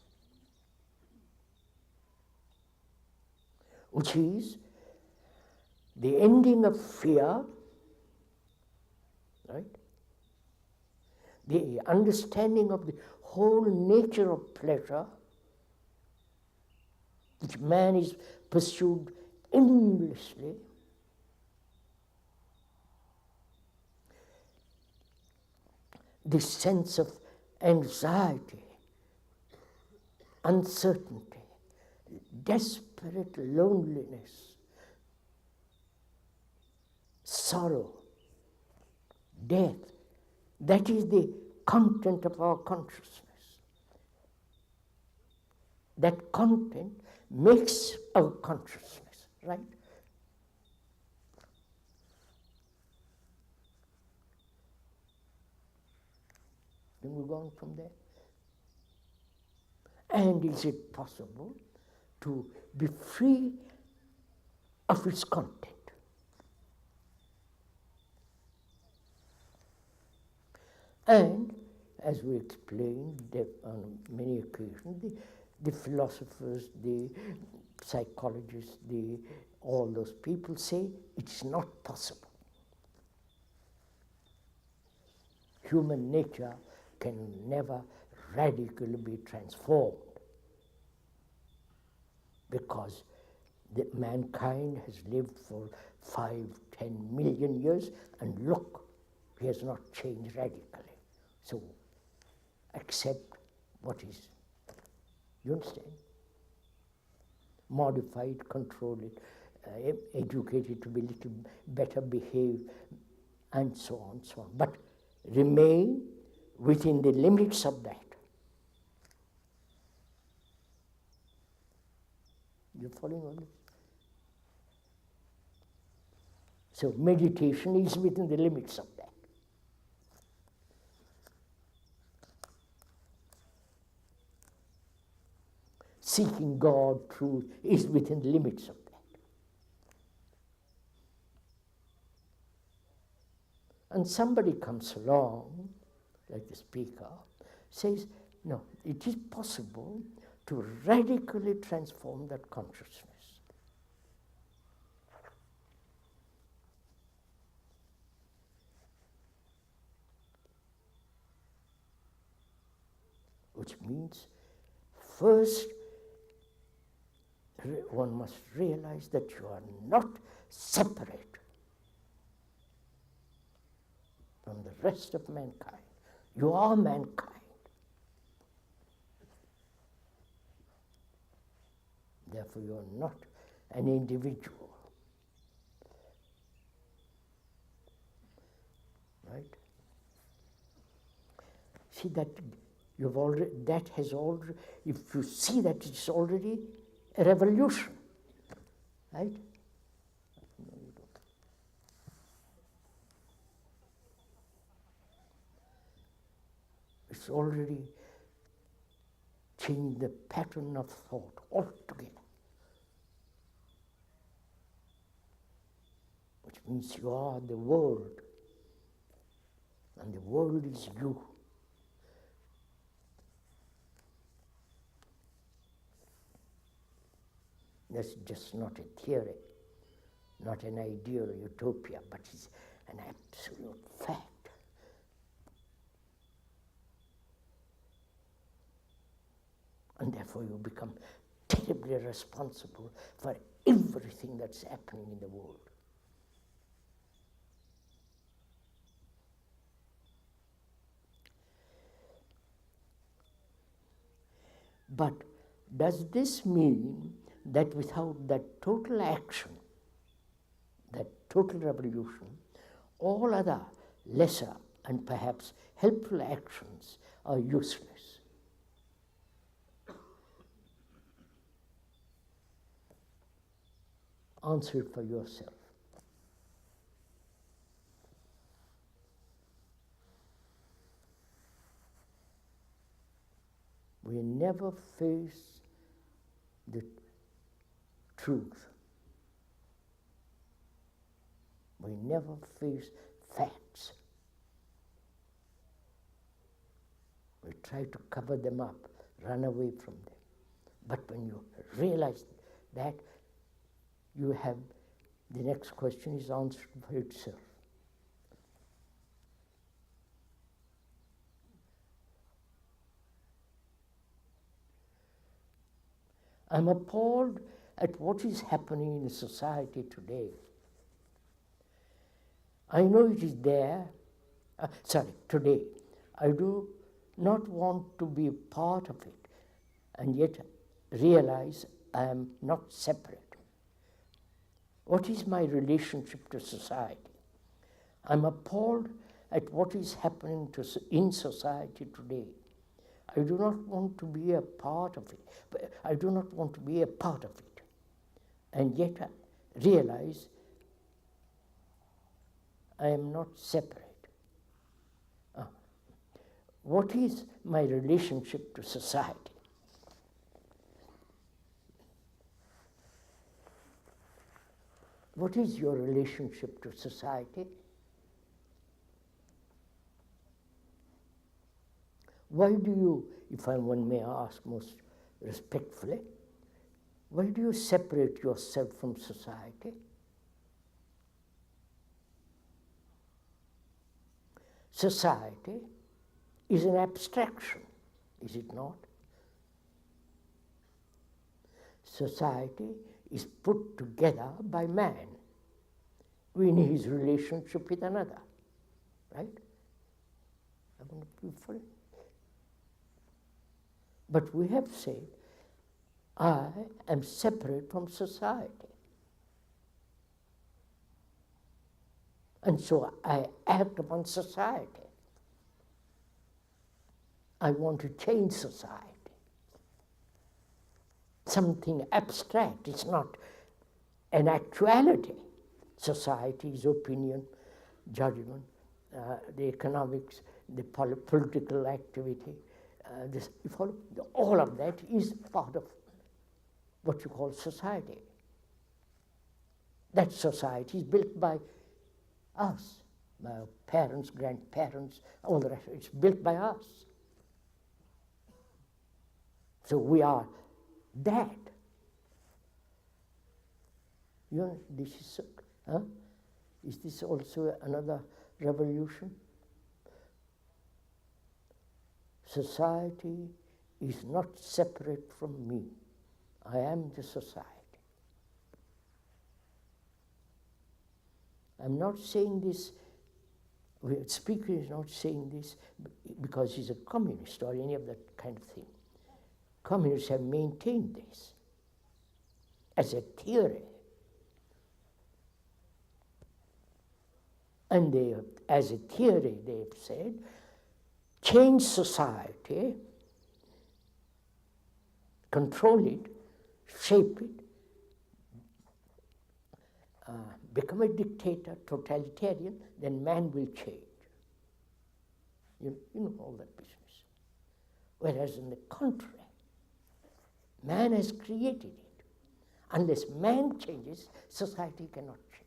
which is the ending of fear, right? The understanding of the whole nature of pleasure, which man is pursued endlessly, this sense of anxiety, uncertainty, desperate loneliness, sorrow, death. That is the content of our consciousness. That content makes our consciousness, right? Then we go on from there. And is it possible to be free of its content? And, as we explained on many occasions, the philosophers, the psychologists, all those people say it's not possible. Human nature can never radically be transformed because mankind has lived for 5-10 million years, and look, he has not changed radically. So accept what is. You understand? Modify it, control it, educate it to be a little better behaved, and so on, so on. But remain within the limits of that. You following all this? So meditation is within the limits of that. Seeking God, truth, is within the limits of that. And somebody comes along, like the speaker, says, no, it is possible to radically transform that consciousness. Which means, first, one must realize that you are not separate from the rest of mankind. You are mankind. Therefore, you are not an individual. Right? See that you've already, that has already, if you see that it's already a revolution, right? No, you don't. It's already changed the pattern of thought altogether. Which means you are the world, and the world is you. That's just not a theory, not an ideal utopia, but it's an absolute fact. And therefore you become terribly responsible for everything that's happening in the world. But does this mean that without that total action, that total revolution, all other lesser and perhaps helpful actions are useless? Answer it for yourself. We never face the truth. We never face facts. We try to cover them up, run away from them. But when you realize that, you have, the next question is answered for itself. I'm appalled at what is happening in society today. I know it is there, today. I do not want to be a part of it, and yet realize I am not separate. What is my relationship to society? I'm appalled at what is happening in society today. I do not want to be a part of it. But I do not want to be a part of it. And yet I realize I am not separate. What is my relationship to society? What is your relationship to society? Why do you, if one may ask most respectfully, why do you separate yourself from society? Society is an abstraction, is it not? Society is put together by man in his relationship with another, right? But we have said, I am separate from society. And so I act upon society. I want to change society. Something abstract, it's not an actuality. Society's opinion, judgment, the economics, the political activity, all of that is part of what you call society. That society is built by us, my parents, grandparents, all the rest. It's built by us. So we are that. You know, this is, is this also another revolution? Society is not separate from me. I am the society. I'm not saying this, the speaker is not saying this because he's a communist or any of that kind of thing. Communists have maintained this as a theory. And they have, as a theory, they have said, change society, control it, shape it, become a dictator, totalitarian, then man will change. You know all that business. Whereas in the contrary, man has created it. Unless man changes, society cannot change.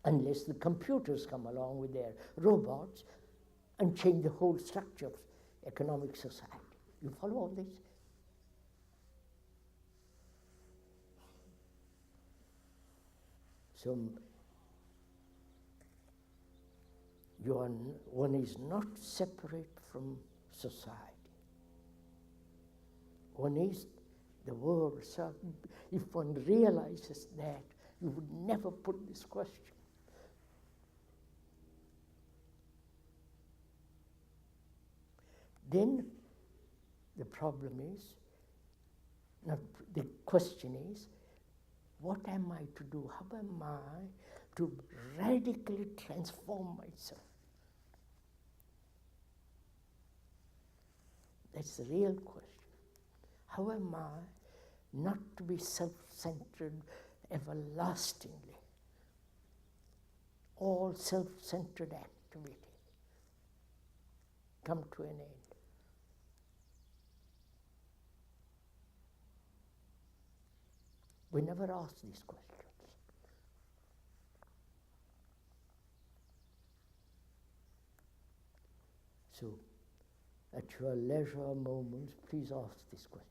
Unless the computers come along with their robots and change the whole structure of economic society. You follow all this? So one is not separate from society. One is the world. So if one realizes that, you would never put this question. Then the problem is, the question is, what am I to do? How am I to radically transform myself? That's the real question. How am I not to be self-centered everlastingly? All self-centered activity come to an end. We never ask these questions. So, at your leisure moments, please ask these questions.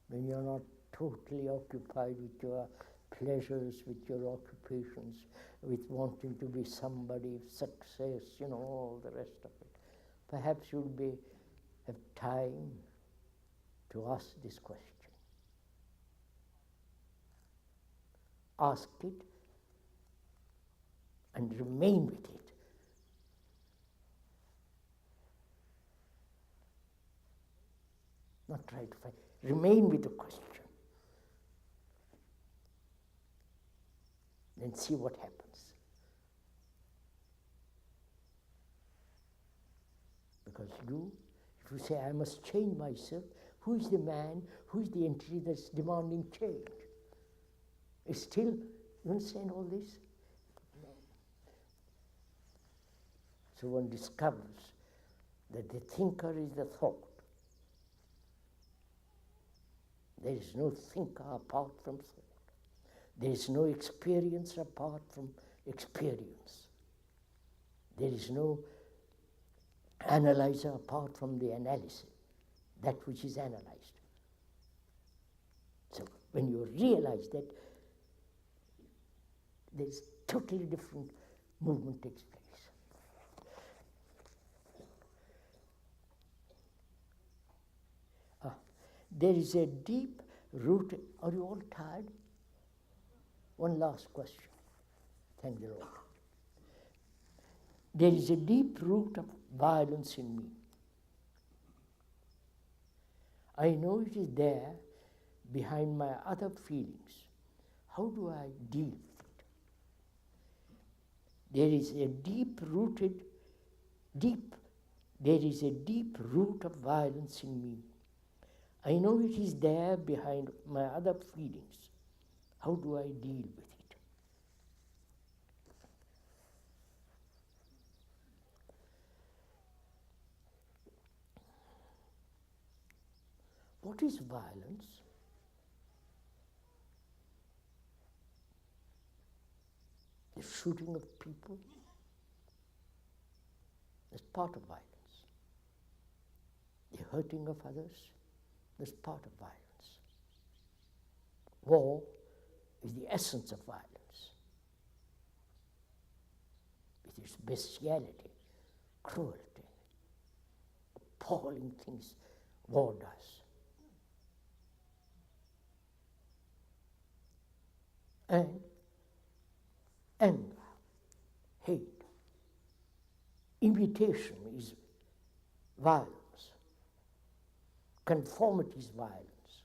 When you're not totally occupied with your pleasures, with your occupations, with wanting to be somebody, success, all the rest of it, perhaps you'll have time to ask this question. Ask it and remain with it. Not try to find. Remain with the question. Then see what happens. Because if you say, I must change myself, who is the man, who is the entity that's demanding change? It's still, you understand all this? So one discovers that the thinker is the thought. There is no thinker apart from thought. There is no experience apart from experience. There is no analyzer apart from the analysis, that which is analyzed. So when you realize that, there is totally different movement takes place. There is a deep root. Are you all tired? One last question. Thank the Lord. There is a deep root of violence in me. I know it is there behind my other feelings. How do I deal with it? There is a deep root of violence in me. I know it is there behind my other feelings. How do I deal with it? What is violence? The shooting of people is part of violence. The hurting of others is part of violence. War is the essence of violence. With its bestiality, cruelty, appalling things war does. And anger, hate, imitation is violence. Conformity is violence.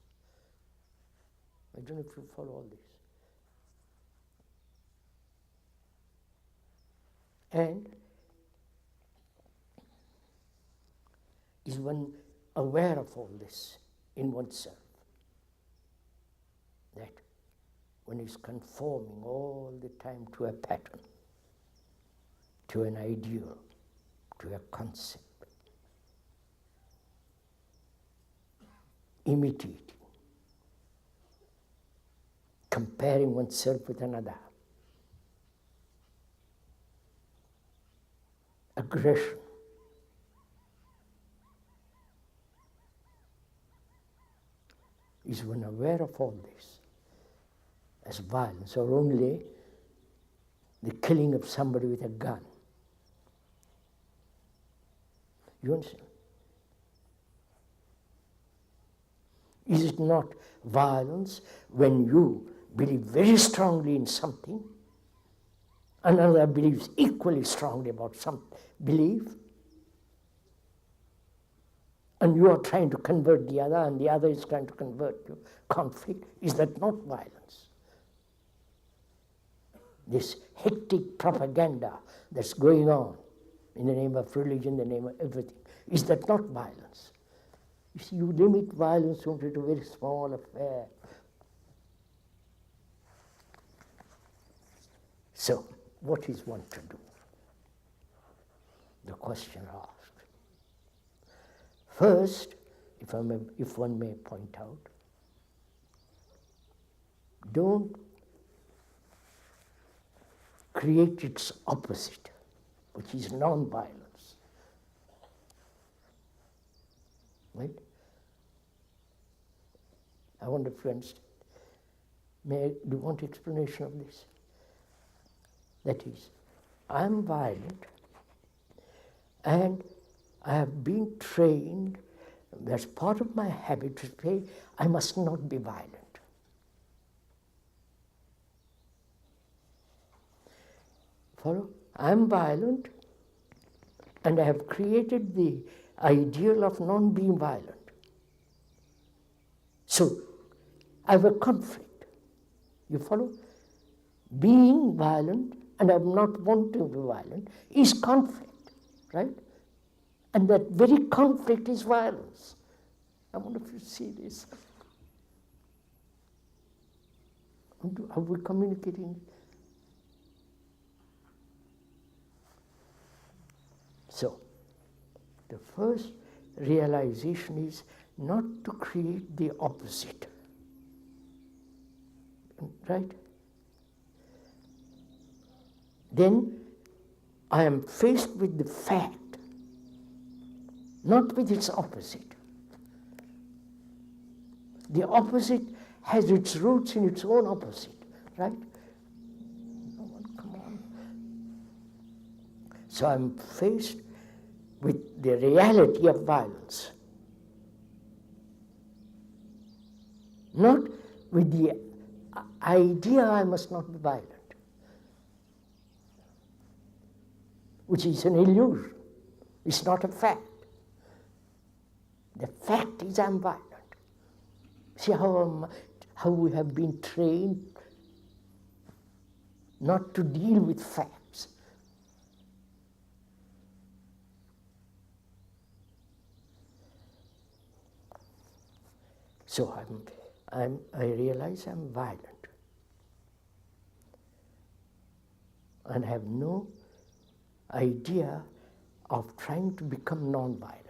I don't know if you follow all this. And is one aware of all this in oneself? That one is conforming all the time to a pattern, to an ideal, to a concept. Imitating, comparing oneself with another. Aggression. Is one aware of all this as violence, or only the killing of somebody with a gun? You understand? Is it not violence when you believe very strongly in something, another believes equally strongly about some belief, and you are trying to convert the other, and the other is trying to convert you? Conflict, is that not violence? This hectic propaganda that's going on in the name of religion, in the name of everything, is that not violence? You see, you limit violence only to a very small affair. So, what is one to do? The question asked. First, if one may point out, don't create its opposite, which is non-violence. Right? I wonder if you understand. Do you want explanation of this? That is, I am violent, and I have been trained, that's part of my habit, to say I must not be violent. Follow? I am violent, and I have created the ideal of non-being violent. So, I have a conflict. You follow? Being violent and I'm not wanting to be violent is conflict, right? And that very conflict is violence. I wonder if you see this. Are we communicating? So, the first realization is not to create the opposite. Right? Then I am faced with the fact, not with its opposite. The opposite has its roots in its own opposite, right? Come on. So I'm faced with the reality of violence, not with the idea I must not be violent, which is an illusion. It's not a fact. The fact is I'm violent. See how we have been trained not to deal with facts. So I realize I'm violent and have no idea of trying to become non-violent.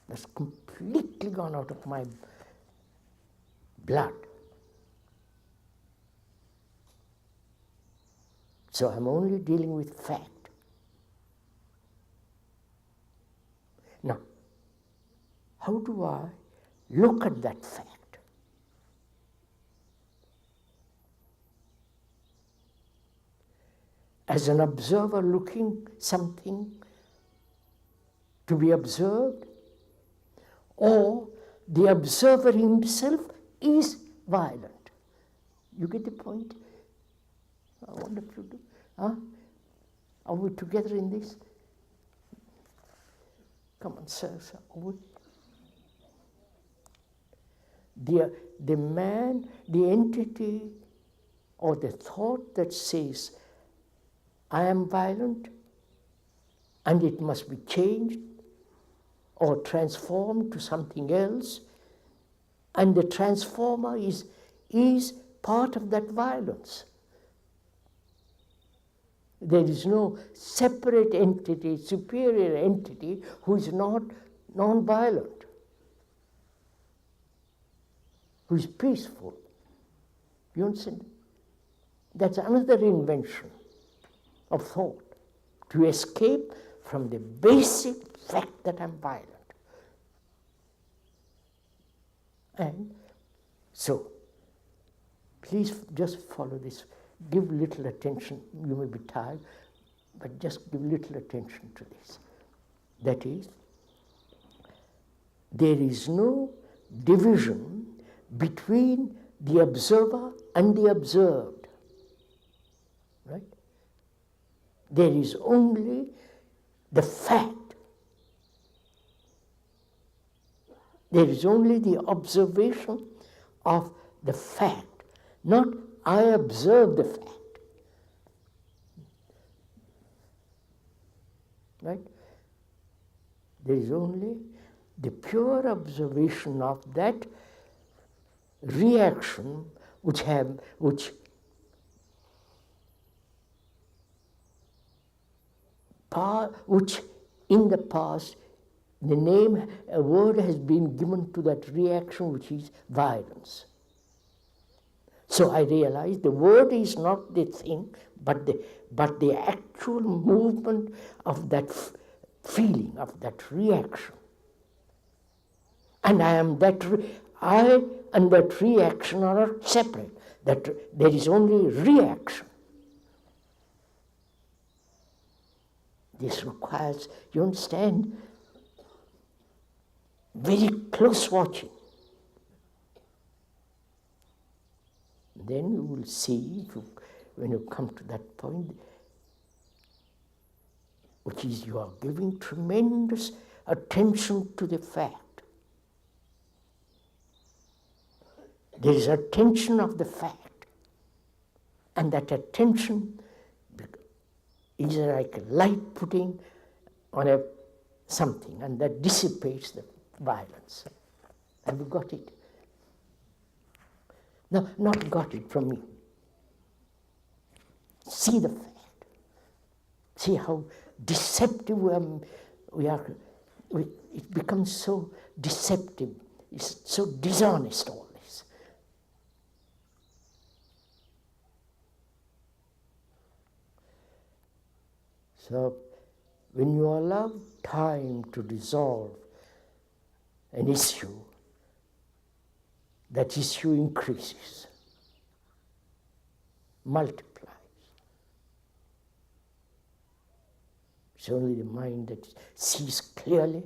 That's completely gone out of my blood. So I'm only dealing with fact. Now, how do I look at that fact? As an observer looking something to be observed, or the observer himself is violent. You get the point? I wonder if you do. Huh? Are we together in this? Come on, sir. Are we? The man, the entity, or the thought that says, I am violent, and it must be changed or transformed to something else, and the transformer is part of that violence. There is no separate entity, superior entity, who is not non-violent, who is peaceful. You understand? That's another invention of thought, to escape from the basic fact that I'm violent. And so, please just follow this. Give little attention. You may be tired, but just give little attention to this. That is, there is no division between the observer and the observed. Right? There is only the fact. There is only the observation of the fact, not I observe the fact. Right? There is only the pure observation of that reaction which in the past, a word has been given to that reaction, which is violence. So I realize the word is not the thing, but the actual movement of that feeling, of that reaction. And I and that reaction are not separate. That there is only reaction. This requires, you understand, very close watching. Then you will see, when you come to that point, which is you are giving tremendous attention to the fact. There is attention of the fact, and that attention is like a light putting on something, and that dissipates the violence. Have you got it? No, not got it from me. See the fact. See how deceptive. It becomes so deceptive. It's so dishonest, all this. So when you allow time to dissolve an issue, that issue increases, multiplies. It's only the mind that sees clearly